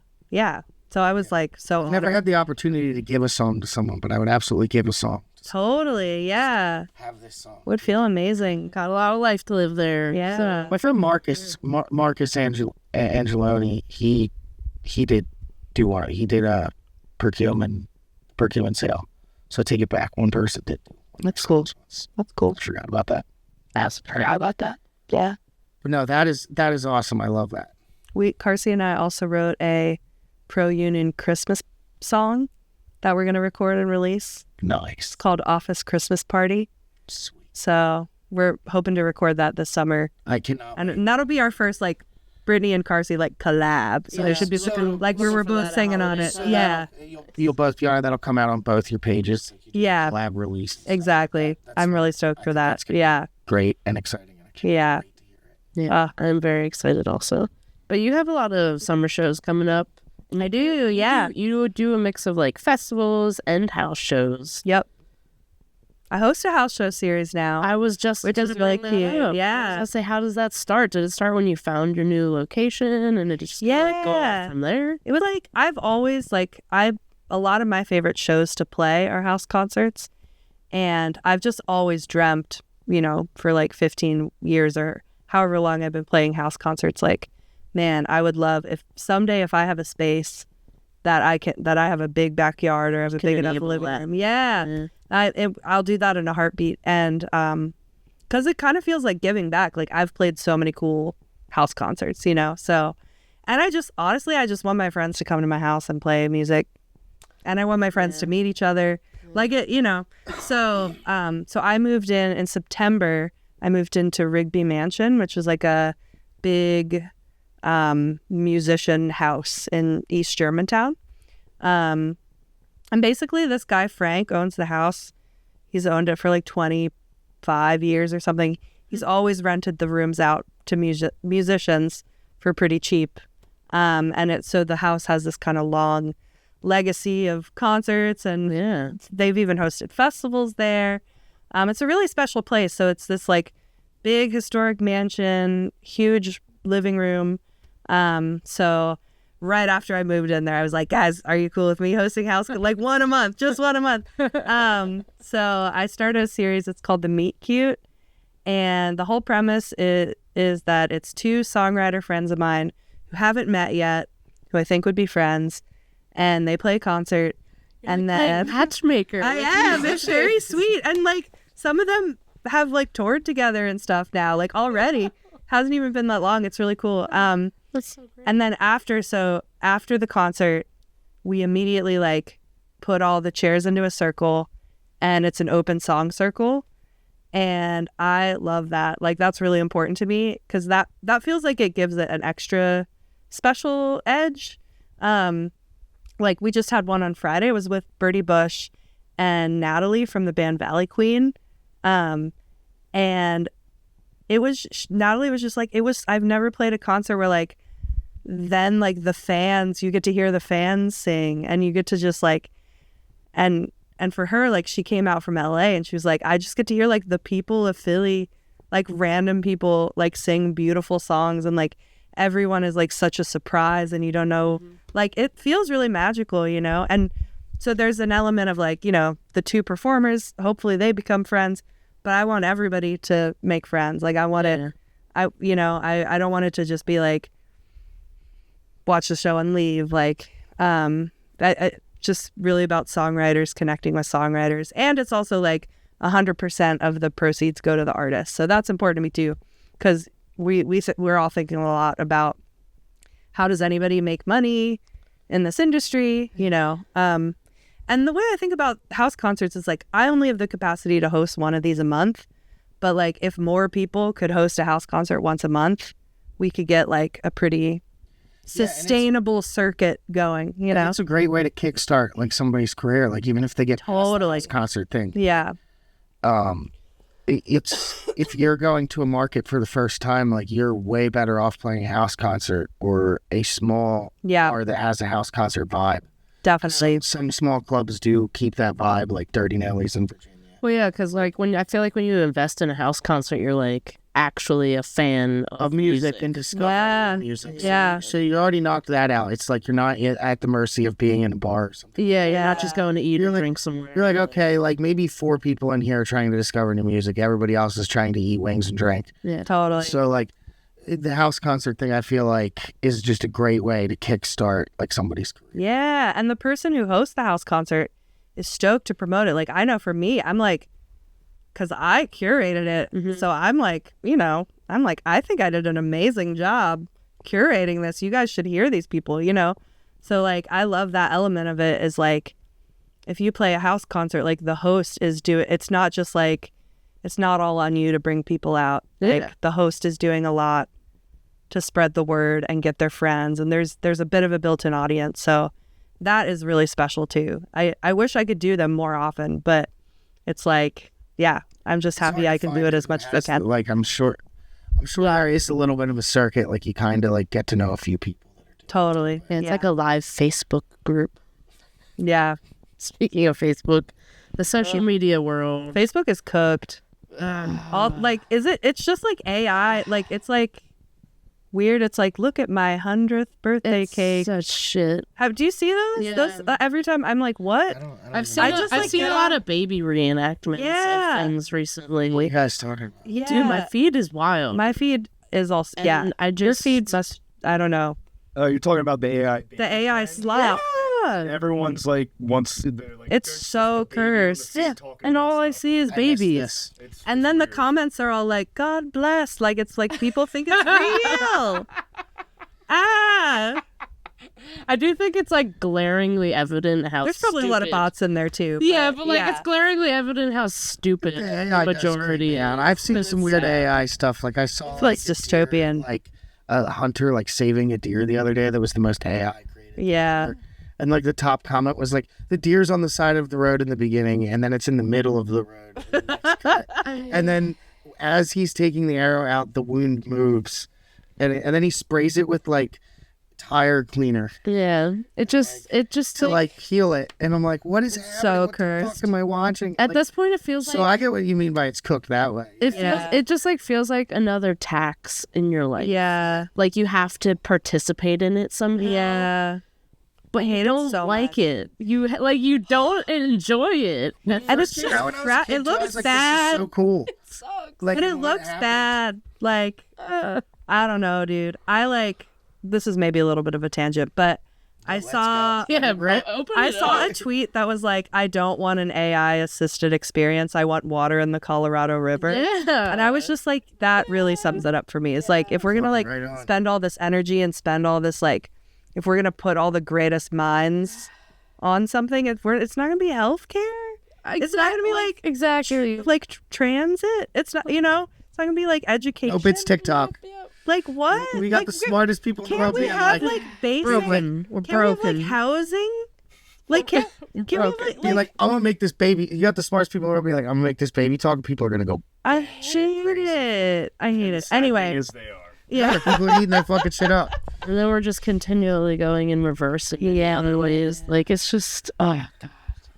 Speaker 4: So I was like, so
Speaker 1: I've never had the opportunity to give a song to someone, but I would absolutely give a song.
Speaker 4: Totally, yeah.
Speaker 1: Have this song.
Speaker 4: Would feel amazing.
Speaker 2: Got a lot of life to live there.
Speaker 4: Yeah.
Speaker 1: My friend Marcus Angeloni, he did do one. He did a procurement sale. So I take it back. One person did.
Speaker 2: That's cool. That's cool.
Speaker 1: Forgot about that.
Speaker 2: Forgot about that. Yeah.
Speaker 1: But no, that is awesome. I love that.
Speaker 4: Carsey and I also wrote a pro-union Christmas song that we're going to record and release.
Speaker 1: Nice.
Speaker 4: It's called Office Christmas Party.
Speaker 1: Sweet.
Speaker 4: So we're hoping to record that this summer.
Speaker 1: I cannot.
Speaker 4: And that'll be our first, like, Brittany and Carsey, like, collab. So there should be something, like, where we're both singing on it. Yeah.
Speaker 1: You'll both be on it. That'll come out on both your pages.
Speaker 4: Yeah.
Speaker 1: Collab release.
Speaker 4: Exactly. I'm really stoked for that. Yeah.
Speaker 1: Great and exciting. And I can't
Speaker 4: Yeah.
Speaker 1: wait to hear it.
Speaker 2: Yeah. I'm very excited also. But you have a lot of summer shows coming up.
Speaker 4: I do, yeah.
Speaker 2: You do a mix of like festivals and house shows.
Speaker 4: Yep. I host a house show series now.
Speaker 2: I was just
Speaker 4: Which is really
Speaker 2: bringing that
Speaker 4: cute.
Speaker 2: up.
Speaker 4: Yeah.
Speaker 2: I was gonna say, how does that start? Did it start when you found your new location and it just like go off from there?
Speaker 4: It was like, I've always a lot of my favorite shows to play are house concerts. And I've just always dreamt, for like 15 years or however long I've been playing house concerts, like, man, I would love if someday if I have a space that I have a big backyard or have a big enough living room. Yeah. I'll do that in a heartbeat. And because it kind of feels like giving back. Like, I've played so many cool house concerts, so, and I just want my friends to come to my house and play music, and I want my friends to meet each other, like it, so I moved in September. I moved into Rigby Mansion, which was like a big musician house in East Germantown. And basically this guy, Frank, owns the house. He's owned it for like 25 years or something. He's always rented the rooms out to musicians for pretty cheap. And so the house has this kind of long legacy of concerts, and they've even hosted festivals there. It's a really special place. So it's this like big historic mansion, huge living room. So right after I moved in there, I was like, guys, are you cool with me hosting house? Like one a month, just one a month. So I started a series. It's called The Meet Cute. And the whole premise is that it's two songwriter friends of mine who haven't met yet, who I think would be friends. And they play a concert. And then
Speaker 2: matchmaker.
Speaker 4: I am. It's very sweet. And like some of them have like toured together and stuff now, like already. Hasn't even been that long. It's really cool.
Speaker 2: That's so great.
Speaker 4: And then after the concert, we immediately like put all the chairs into a circle, and it's an open song circle. And I love that. Like, that's really important to me because that feels like it gives it an extra special edge. Like, we just had one on Friday. It was with Bertie Bush and Natalie from the band Valley Queen. And it was, Natalie was just like, I've never played a concert where like, then like the fans, you get to hear the fans sing, and you get to just like, and for her, like, she came out from LA and she was like, I just get to hear like the people of Philly, like random people like sing beautiful songs, and like everyone is like such a surprise, and you don't know, like it feels really magical, and so there's an element of like, the two performers, hopefully they become friends, but I want everybody to make friends. Like I want it, I don't want it to just be like, watch the show and leave. Like, I just really about songwriters connecting with songwriters. And it's also like 100% of the proceeds go to the artist. So that's important to me too, because we're all thinking a lot about how does anybody make money in this industry, and the way I think about house concerts is like, I only have the capacity to host one of these a month, but like if more people could host a house concert once a month, we could get like a pretty sustainable circuit going,
Speaker 1: It's a great way to kickstart like somebody's career, like even if they get
Speaker 4: totally
Speaker 1: this concert thing.
Speaker 4: Yeah.
Speaker 1: It's if you're going to a market for the first time, like you're way better off playing a house concert or a small bar that has a house concert vibe.
Speaker 4: Definitely.
Speaker 1: Some small clubs do keep that vibe, like Dirty Nellies in Virginia.
Speaker 2: Well, yeah, because like when I feel like when you invest in a house concert, you're like actually a fan
Speaker 1: of music and discovering
Speaker 4: Yeah.
Speaker 1: music.
Speaker 4: Yeah.
Speaker 1: So you already knocked that out. It's like you're not at the mercy of being in a bar or something.
Speaker 2: Yeah, you're not just going to eat
Speaker 1: You're
Speaker 2: or
Speaker 1: like-
Speaker 2: drink somewhere.
Speaker 1: You're like, okay, like maybe 4 people in here are trying to discover new music. Everybody else is trying to eat wings and drink.
Speaker 2: Yeah.
Speaker 4: Totally.
Speaker 1: So like the house concert thing, I feel like is just a great way to kickstart like somebody's career.
Speaker 4: Yeah, and the person who hosts the house concert is stoked to promote it. Like, I know for me, I'm like, because I curated it, so I'm like, I think I did an amazing job curating this. You guys should hear these people, So, like, I love that element of it is, like, if you play a house concert, like, the host is it's not just, like, it's not all on you to bring people out.
Speaker 2: Yeah.
Speaker 4: Like, the host is doing a lot to spread the word and get their friends, and there's a bit of a built-in audience, so that is really special too. I wish I could do them more often, but it's like, yeah, I'm just happy I can do it as much as I can.
Speaker 1: Like I'm sure there is a little bit of a circuit. Like you kind of like get to know a few people.
Speaker 4: Totally.
Speaker 2: Yeah, it's like a live Facebook group.
Speaker 4: Yeah.
Speaker 2: Speaking of Facebook, the social media world.
Speaker 4: Facebook is cooked. It's just like AI. Like, it's like weird. It's like, look at my 100th birthday cake.
Speaker 2: Such shit.
Speaker 4: Do you see those?
Speaker 2: Yeah.
Speaker 4: Those every time I'm like, what?
Speaker 2: I've seen a lot of baby reenactments of things recently.
Speaker 1: What are you guys talking about?
Speaker 4: Yeah.
Speaker 2: Dude, my feed is wild.
Speaker 4: My feed is also,
Speaker 2: And I
Speaker 4: Your
Speaker 2: just
Speaker 4: feed must, I don't know.
Speaker 3: Oh, you're talking about the AI.
Speaker 4: The AI slap.
Speaker 3: Everyone's like, they're like,
Speaker 4: It's so cursed.
Speaker 2: Yeah. And all I see is babies.
Speaker 4: And then the comments are all like, God bless. Like, it's like people think it's real.
Speaker 2: I do think it's like glaringly evident how
Speaker 4: There's probably a lot of bots in there too.
Speaker 2: Yeah, but like it's glaringly evident how stupid
Speaker 1: The AI
Speaker 2: the
Speaker 1: does
Speaker 2: majority
Speaker 1: creep me out.
Speaker 2: is.
Speaker 1: I've seen
Speaker 2: But
Speaker 1: some
Speaker 2: it's
Speaker 1: weird
Speaker 2: sad.
Speaker 1: AI stuff. Like I saw
Speaker 4: feel like it's dystopian.
Speaker 1: Like a hunter like saving a deer the other day. That was the most AI created.
Speaker 4: Yeah.
Speaker 1: And like the top comment was like, the deer's on the side of the road in the beginning, and then it's in the middle of the road. in the next cut. And then as he's taking the arrow out, the wound moves, and then he sprays it with like tire cleaner
Speaker 2: Yeah, it just
Speaker 1: to like heal it. And I'm like, what is happening?
Speaker 4: So
Speaker 1: What the
Speaker 4: cursed.
Speaker 1: fuck am I watching?
Speaker 2: at
Speaker 1: Like,
Speaker 2: this point it feels
Speaker 1: so
Speaker 2: like
Speaker 1: I get what you mean by it's cooked that way.
Speaker 2: it just like feels like another tax in your life.
Speaker 4: Yeah.
Speaker 2: Like you have to participate in it somehow.
Speaker 4: Yeah.
Speaker 2: But you don't
Speaker 4: so
Speaker 2: like
Speaker 4: much.
Speaker 2: it. You don't enjoy it.
Speaker 4: And it's
Speaker 1: You know, when I was a
Speaker 4: it
Speaker 1: kid, too, I
Speaker 4: looks
Speaker 1: was like,
Speaker 4: bad.
Speaker 1: This is so cool. Like,
Speaker 4: And it
Speaker 1: what
Speaker 4: looks
Speaker 1: happened?
Speaker 4: bad. Like, I don't know, dude. This is maybe a little bit of a tangent, but I saw
Speaker 2: Yeah, bro. Open
Speaker 4: I
Speaker 2: it
Speaker 4: saw
Speaker 2: up.
Speaker 4: a tweet that was like, I don't want an AI assisted experience. I want water in the Colorado River.
Speaker 2: Yeah.
Speaker 4: And I was just like, that really sums it up for me. It's like, if we're going to like
Speaker 1: Right on.
Speaker 4: spend all this energy and spend all this, like, if we're going to put all the greatest minds on something, it's not going to be healthcare. It's not going to be like
Speaker 2: exactly.
Speaker 4: transit. It's not, it's not going to be like education.
Speaker 1: Nope, it's TikTok.
Speaker 4: Like what?
Speaker 1: We got
Speaker 4: Like,
Speaker 1: the smartest people in the
Speaker 4: Can't
Speaker 1: world
Speaker 4: we
Speaker 1: being
Speaker 4: have
Speaker 1: like,
Speaker 4: like basic?
Speaker 2: Broken. We're
Speaker 4: Can we have
Speaker 2: broken.
Speaker 4: like housing? Like can we have
Speaker 1: being like, I'm gonna make this baby. You got the smartest people in the world being like, I'm gonna make this baby talk. People are gonna go.
Speaker 4: I hate it. I hate it. Anyway,
Speaker 3: As they are.
Speaker 4: yeah.
Speaker 1: People are eating that fucking shit up.
Speaker 2: And then we're just continually going in reverse. Yeah, other ways. Like it's just God.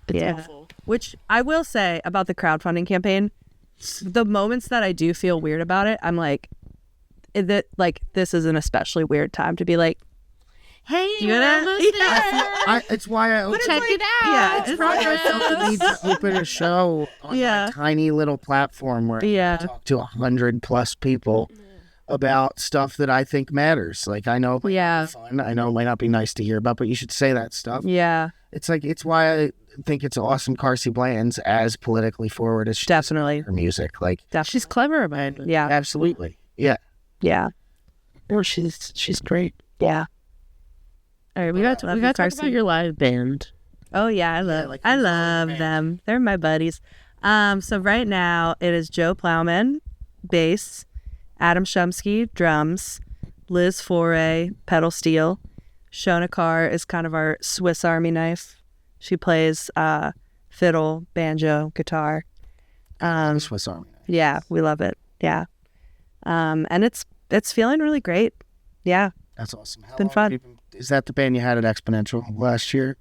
Speaker 2: It's
Speaker 4: Yeah.
Speaker 2: awful.
Speaker 4: Which I will say about the crowdfunding campaign, the moments that I do feel weird about it, I'm like, this is an especially weird time to be like,
Speaker 2: Hey,
Speaker 4: You
Speaker 2: we're
Speaker 4: gonna-
Speaker 2: almost
Speaker 1: I
Speaker 2: there.
Speaker 1: it's why I
Speaker 2: Check it out.
Speaker 4: yeah,
Speaker 2: It's
Speaker 4: it's
Speaker 1: why I
Speaker 2: progress.
Speaker 1: felt the need to open a show on
Speaker 4: Yeah.
Speaker 1: my tiny little platform where
Speaker 4: Yeah.
Speaker 1: I talk to 100+ people about stuff that I think matters. Like I know it might
Speaker 4: Yeah.
Speaker 1: not be fun. I know it might not be nice to hear about, but you should say that stuff.
Speaker 4: Yeah,
Speaker 1: It's like it's why I think it's awesome Carsey Bland's as politically forward as she is
Speaker 4: definitely.
Speaker 1: in her music. Like
Speaker 2: She's clever about it.
Speaker 4: Yeah,
Speaker 1: absolutely. Yeah.
Speaker 4: yeah,
Speaker 2: Oh, she's great.
Speaker 4: yeah.
Speaker 2: All right, we got
Speaker 4: Love
Speaker 2: to
Speaker 4: you,
Speaker 2: talk
Speaker 4: Carson.
Speaker 2: about your live band.
Speaker 4: Oh yeah, I love them. They're my buddies. So right now it is Joe Plowman, bass, Adam Shumsky, drums, Liz Foray, pedal steel. Shona Carr is kind of our Swiss Army knife. She plays fiddle, banjo, guitar.
Speaker 1: Swiss Army.
Speaker 4: Yeah, we love it. Yeah. And it's feeling really great. Yeah.
Speaker 1: That's awesome. How
Speaker 4: Been
Speaker 1: long
Speaker 4: fun.
Speaker 1: have you is that the band you had at Exponential last year?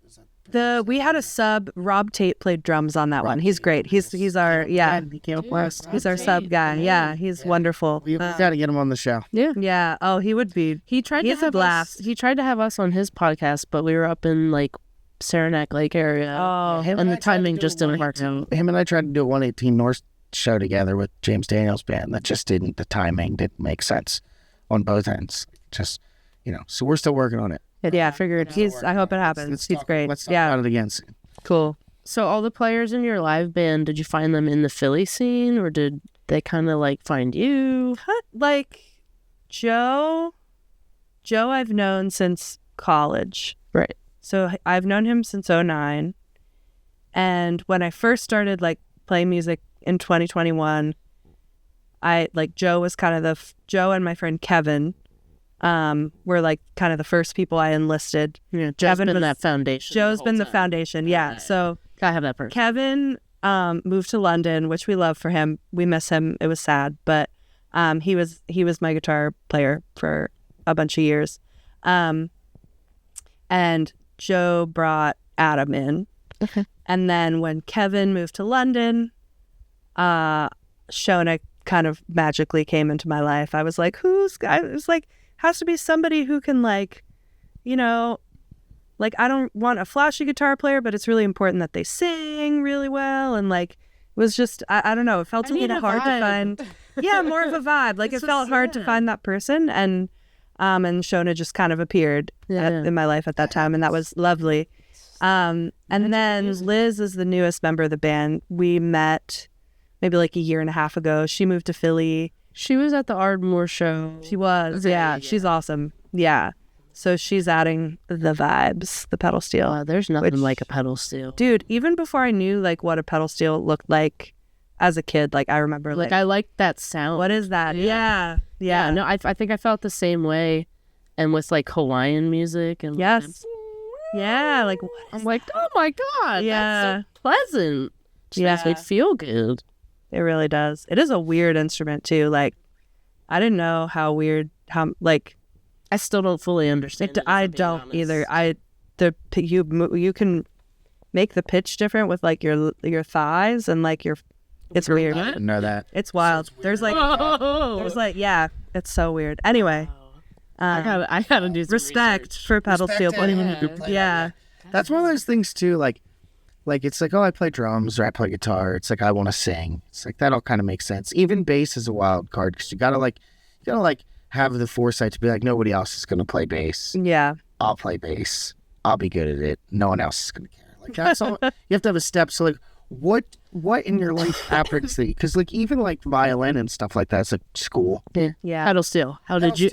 Speaker 4: We had a sub. Rob Tate played drums on that one. He's great. He's our he's our sub guy. Yeah, he's wonderful.
Speaker 1: We got to get him on the show.
Speaker 4: Yeah. Oh, he would be.
Speaker 2: He tried to
Speaker 4: He's a
Speaker 2: have
Speaker 4: blast.
Speaker 2: He tried to have us on his podcast, but we were up in like Saranac Lake area.
Speaker 4: Oh,
Speaker 2: and the timing just didn't work out.
Speaker 1: Him and I tried to do a 118 North show together with James Daniels' band. That just didn't. The timing didn't make sense on both ends. Just so we're still working on it.
Speaker 4: yeah. I figured I hope it happens. He's great.
Speaker 1: Let's talk about it again soon.
Speaker 4: Cool.
Speaker 2: So all the players in your live band, did you find them in the Philly scene, or did they kind of like find you?
Speaker 4: Like Joe I've known since college.
Speaker 2: Right.
Speaker 4: So I've known him since 2009. And when I first started like playing music in 2021, Joe was kind of Joe and my friend Kevin were like kind of the first people I enlisted.
Speaker 2: Joe's been that foundation.
Speaker 4: Joe's been the foundation. Yeah.
Speaker 2: Right.
Speaker 4: So
Speaker 2: Gotta have that person.
Speaker 4: Kevin moved to London, which we love for him. We miss him. It was sad, but he was my guitar player for a bunch of years. And Joe brought Adam in.
Speaker 2: Okay.
Speaker 4: And then when Kevin moved to London, Shona kind of magically came into my life. I was like, it was like, has to be somebody who can like, like I don't want a flashy guitar player, but it's really important that they sing really well. And like, it was just, I don't know, it felt a little hard to find. Yeah, more of a vibe. Like it felt hard to find that person. And Shona just kind of appeared in my life at that time. And that was lovely. And then Liz is the newest member of the band. We met maybe like a year and a half ago. She moved to Philly.
Speaker 2: She was at the Ardmore show.
Speaker 4: She was, yeah. She's awesome. Yeah. So she's adding the vibes, the pedal steel.
Speaker 2: There's nothing like a pedal steel.
Speaker 4: Dude, even before I knew like what a pedal steel looked like as a kid, like I remember
Speaker 2: like I liked that sound.
Speaker 4: What is that? Yeah.
Speaker 2: No, I think I felt the same way. And with like Hawaiian music and
Speaker 4: yes. Yeah, like
Speaker 2: I'm like, oh my God,
Speaker 4: yeah,
Speaker 2: that's so pleasant. Just makes me feel good.
Speaker 4: It really does. It is a weird instrument too. Like, I didn't know how
Speaker 2: I still don't fully understand.
Speaker 4: I don't either. You can make the pitch different with like your thighs and like it's weird.
Speaker 1: I didn't know that.
Speaker 4: It's wild. There's like it's so weird. Anyway.
Speaker 2: I gotta do some
Speaker 4: respect
Speaker 2: research.
Speaker 4: for pedal steel playing. Yeah.
Speaker 1: That's one of those things too. Like it's like, oh, I play drums or I play guitar. It's like I want to sing. It's like that all kind of makes sense. Even bass is a wild card because you gotta have the foresight to be like, nobody else is gonna play bass.
Speaker 4: Yeah.
Speaker 1: I'll play bass. I'll be good at it. No one else is gonna care. Like that's all. You have to have a step. So like, what in your life happens? Because like even like violin and stuff like that's like school.
Speaker 4: Yeah.
Speaker 2: Pedal steel. How'd you get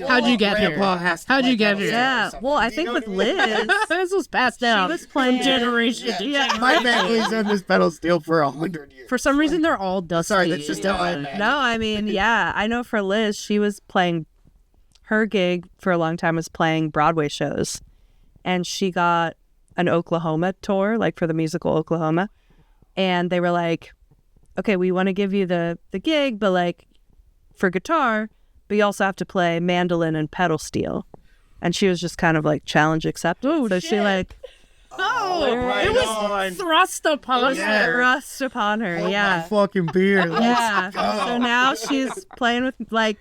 Speaker 2: here? How'd you get here?
Speaker 4: Yeah. Well, I think with Liz,
Speaker 2: this was passed down.
Speaker 4: She was playing
Speaker 2: generation. Yeah.
Speaker 1: My family's on this pedal steel for 100 years.
Speaker 2: For some reason, they're all dusty.
Speaker 1: Sorry, that's just how I imagine.
Speaker 4: No, I mean, yeah, I know for Liz, she was playing. Her gig for a long time was playing Broadway shows, and she got an Oklahoma tour, like for the musical Oklahoma. And they were like, okay, we want to give you the gig, but like for guitar, but you also have to play mandolin and pedal steel. And she was just kind of like challenge accepted.
Speaker 2: Oh,
Speaker 4: so
Speaker 2: shit.
Speaker 4: she like,
Speaker 1: right
Speaker 2: it was thrust upon her.
Speaker 4: thrust upon her. Yeah.
Speaker 1: My fucking beer.
Speaker 4: Yeah. So now she's playing with like,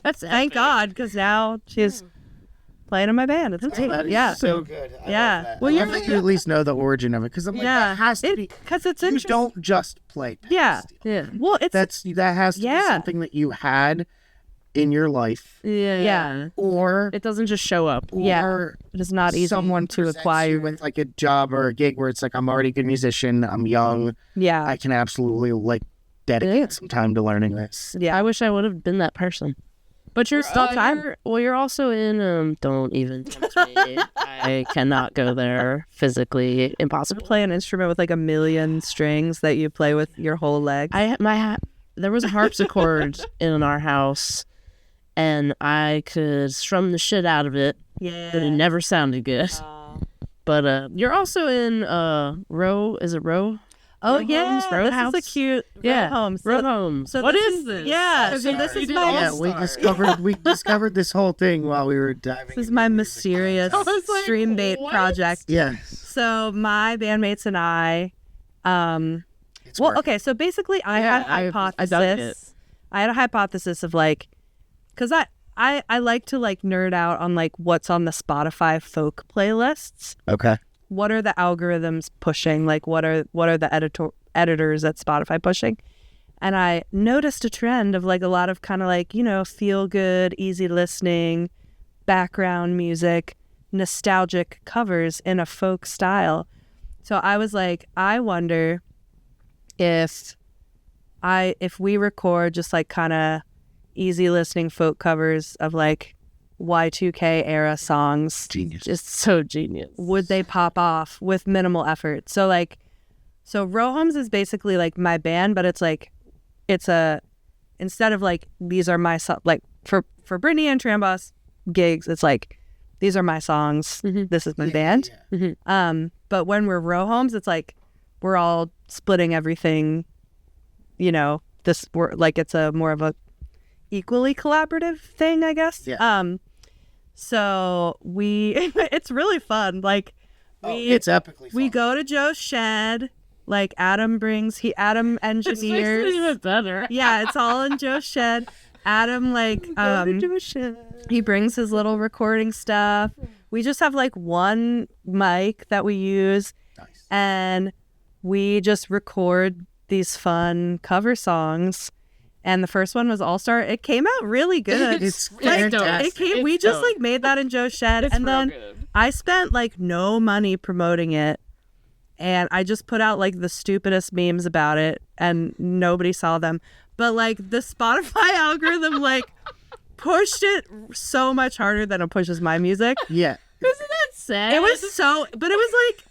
Speaker 4: thank God, because now she's playing in my band. It's great.
Speaker 1: That is
Speaker 4: Yeah.
Speaker 1: so good. I
Speaker 4: Yeah.
Speaker 1: love that.
Speaker 4: Well,
Speaker 1: I
Speaker 4: you're
Speaker 1: love that you at least know the origin of it because I'm like,
Speaker 4: Yeah.
Speaker 1: that has to be.
Speaker 4: Because it's
Speaker 1: You
Speaker 4: interesting.
Speaker 1: don't just play pedal
Speaker 4: Yeah.
Speaker 1: steel.
Speaker 2: Yeah.
Speaker 4: Well, it's
Speaker 1: That has to be something that you had in your life,
Speaker 2: Yeah.
Speaker 1: or
Speaker 2: It doesn't just show up.
Speaker 4: It is not easy
Speaker 1: someone
Speaker 4: to
Speaker 1: presents
Speaker 4: acquire.
Speaker 1: you with like a job or a gig where it's like, I'm already a good musician, I'm young,
Speaker 4: Yeah.
Speaker 1: I can absolutely like dedicate some time to learning this.
Speaker 4: Yeah.
Speaker 2: I wish I would have been that person. But you're still time. You're also in. Don't even tempt me. I cannot go there physically. Impossible.
Speaker 4: Play an instrument with like 1 million strings that you play with your whole leg.
Speaker 2: There was a harpsichord in our house, and I could strum the shit out of it.
Speaker 4: Yeah.
Speaker 2: But it never sounded good. But you're also in Row. Is it Row?
Speaker 4: Oh
Speaker 2: Row
Speaker 4: yeah,
Speaker 2: Homes? Roadhouse?
Speaker 4: This is a cute
Speaker 2: Yeah.
Speaker 4: home.
Speaker 2: Row Homes.
Speaker 4: So
Speaker 2: What
Speaker 4: this
Speaker 2: is this?
Speaker 4: Yeah, so this is my
Speaker 1: Yeah, we discovered this whole thing while we were diving.
Speaker 4: this is my mysterious
Speaker 2: I was like,
Speaker 4: stream bait
Speaker 2: what?
Speaker 4: project.
Speaker 1: Yeah.
Speaker 4: so my bandmates and I,
Speaker 1: It's
Speaker 4: well,
Speaker 1: working.
Speaker 4: okay, so basically I had a hypothesis.
Speaker 2: I dug it.
Speaker 4: I had a hypothesis of like, because I like to like nerd out on like what's on the Spotify folk playlists.
Speaker 1: Okay.
Speaker 4: What are the algorithms pushing? Like what are the editors at Spotify pushing? And I noticed a trend of like a lot of kind of like, you know, feel good, easy listening, background music, nostalgic covers in a folk style. So I was like, I wonder if we record just like kind of easy listening folk covers of like Y2K era songs,
Speaker 1: Genius.
Speaker 2: Just so genius.
Speaker 4: would they pop off with minimal effort? So like, Rohams is basically like my band, but it's like, instead of like, these are my like for Brittany and Tramboss gigs, it's like, these are my songs. This is my band. But when we're Rohams, it's like, we're all splitting everything, you know, we're like, it's a more of a equally collaborative thing, I guess.
Speaker 1: Yeah.
Speaker 4: So it's really fun. Like
Speaker 1: it's epically fun.
Speaker 4: we go to Joe's shed, like Adam engineers.
Speaker 2: Even better.
Speaker 4: Yeah, it's all in Joe's shed. Adam he brings his little recording stuff. We just have like one mic that we use.
Speaker 1: Nice.
Speaker 4: And we just record these fun cover songs. And the first one was All Star. It came out really good.
Speaker 1: It's
Speaker 4: like,
Speaker 1: fantastic.
Speaker 4: we just like made that in Joe's shed.
Speaker 2: It's
Speaker 4: and
Speaker 2: real
Speaker 4: then
Speaker 2: good.
Speaker 4: I spent like no money promoting it. And I just put out like the stupidest memes about it and nobody saw them. But like the Spotify algorithm like pushed it so much harder than it pushes my music.
Speaker 1: Yeah.
Speaker 2: Isn't that sad?
Speaker 4: It was but it was like,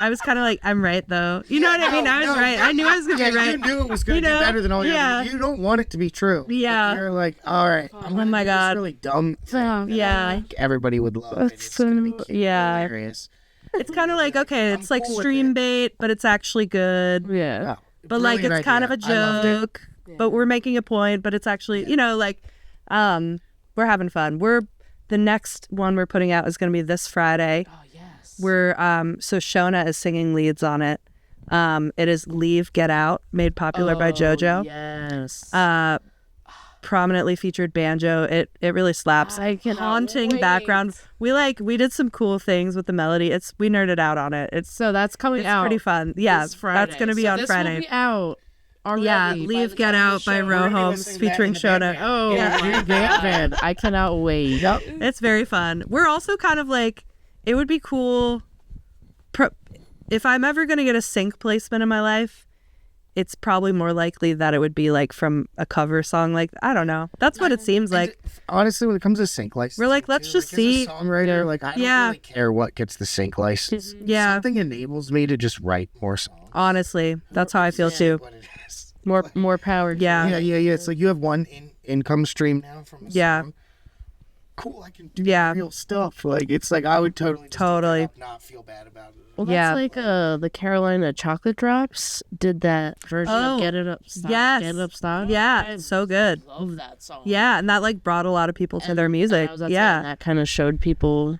Speaker 4: I was kind of like, I'm right though. You know what I mean? I was right. I knew I was going to be right.
Speaker 1: You knew it was going to
Speaker 4: You
Speaker 1: do
Speaker 4: know?
Speaker 1: better than all the
Speaker 4: Yeah.
Speaker 1: other. You don't want it to be true.
Speaker 4: Yeah.
Speaker 1: You're like, all right. I'm
Speaker 4: Oh my God.
Speaker 1: This really dumb thing that
Speaker 4: Yeah.
Speaker 1: I think everybody would love. And it's
Speaker 2: so-
Speaker 1: going to be cute
Speaker 4: yeah.
Speaker 1: and hilarious.
Speaker 4: It's kind of like, okay, it's like
Speaker 1: cool with
Speaker 4: stream
Speaker 1: it.
Speaker 4: bait, but it's actually good.
Speaker 2: Yeah.
Speaker 1: Oh,
Speaker 4: But like,
Speaker 1: brilliant
Speaker 4: it's kind of a
Speaker 1: idea. I loved it.
Speaker 4: joke, but we're making a point, but it's actually, you know, like, we're having fun. The next one we're putting out is going to be this Friday.
Speaker 2: Oh yes.
Speaker 4: We're, so Shona is singing leads on it. It is Leave, Get Out, made popular by JoJo.
Speaker 2: Yes.
Speaker 4: Prominently featured banjo. It really slaps.
Speaker 2: I cannot
Speaker 4: Haunting
Speaker 2: wait.
Speaker 4: background. We did some cool things with the melody. We nerded out on it. It's
Speaker 2: So that's coming out.
Speaker 4: pretty fun. Yeah,
Speaker 2: this Friday.
Speaker 4: that's gonna be
Speaker 2: So
Speaker 4: on
Speaker 2: this
Speaker 4: Friday.
Speaker 2: Will be out already
Speaker 4: Yeah,
Speaker 2: by
Speaker 4: Leave,
Speaker 2: the
Speaker 4: Get
Speaker 2: time
Speaker 4: Out
Speaker 2: the
Speaker 4: by
Speaker 2: show-
Speaker 1: We're gonna be
Speaker 4: Rohams
Speaker 1: listening to that
Speaker 4: featuring
Speaker 1: in the band.
Speaker 4: Shona.
Speaker 2: Oh,
Speaker 1: Yeah.
Speaker 2: my God. I cannot wait.
Speaker 1: Yep.
Speaker 4: It's very fun. We're also kind of like, it would be cool. If I'm ever gonna get a sync placement in my life, it's probably more likely that it would be like from a cover song. Like, I don't know. That's what it seems like.
Speaker 1: Honestly, when it comes to sync license,
Speaker 4: We're like, let's just see-
Speaker 1: As a songwriter, like, I don't
Speaker 4: Yeah.
Speaker 1: really care what gets the sync license.
Speaker 4: Yeah.
Speaker 1: Something enables me to just write more songs.
Speaker 4: Honestly, that's how I feel too.
Speaker 1: What it is.
Speaker 2: More power.
Speaker 4: Yeah.
Speaker 1: Yeah. It's like you have one income stream now from a
Speaker 4: Yeah.
Speaker 1: song. Cool, I can do
Speaker 4: Yeah.
Speaker 1: real stuff. Like, it's like I would totally just
Speaker 4: Totally.
Speaker 1: pick it up, not feel bad about it.
Speaker 2: Well, that's
Speaker 4: Yeah.
Speaker 2: like the Carolina Chocolate Drops did that version
Speaker 4: Oh,
Speaker 2: of Get It Up Stop.
Speaker 4: yes.
Speaker 2: Get It Up Stop.
Speaker 4: Yeah,
Speaker 2: I
Speaker 4: so good.
Speaker 2: love that song.
Speaker 4: Yeah, and that like brought a lot of people to their music.
Speaker 2: And
Speaker 4: Yeah,
Speaker 2: that kind of showed people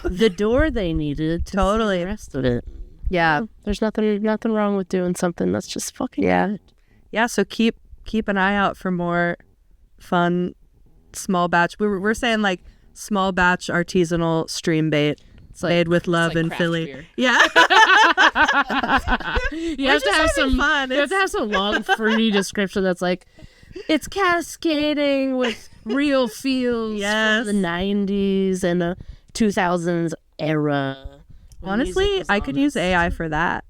Speaker 2: the door they needed to
Speaker 4: Totally.
Speaker 2: see the rest of it.
Speaker 4: yeah,
Speaker 2: There's nothing wrong with doing something that's just fucking
Speaker 4: Yeah.
Speaker 2: good.
Speaker 4: yeah. So keep an eye out for more fun small batch. We're saying like small batch artisanal stream bait.
Speaker 2: It's like,
Speaker 4: Made with love
Speaker 2: it's like
Speaker 4: in
Speaker 2: craft
Speaker 4: Philly.
Speaker 2: beer.
Speaker 4: Yeah.
Speaker 2: You have to have some
Speaker 4: fun.
Speaker 2: You have to have some long fruity description that's like, it's cascading with real feels
Speaker 4: Yes.
Speaker 2: from the 90s and a 2000s era. when
Speaker 4: Honestly,
Speaker 2: music was
Speaker 4: I could
Speaker 2: on
Speaker 4: use
Speaker 2: its-
Speaker 4: AI for that.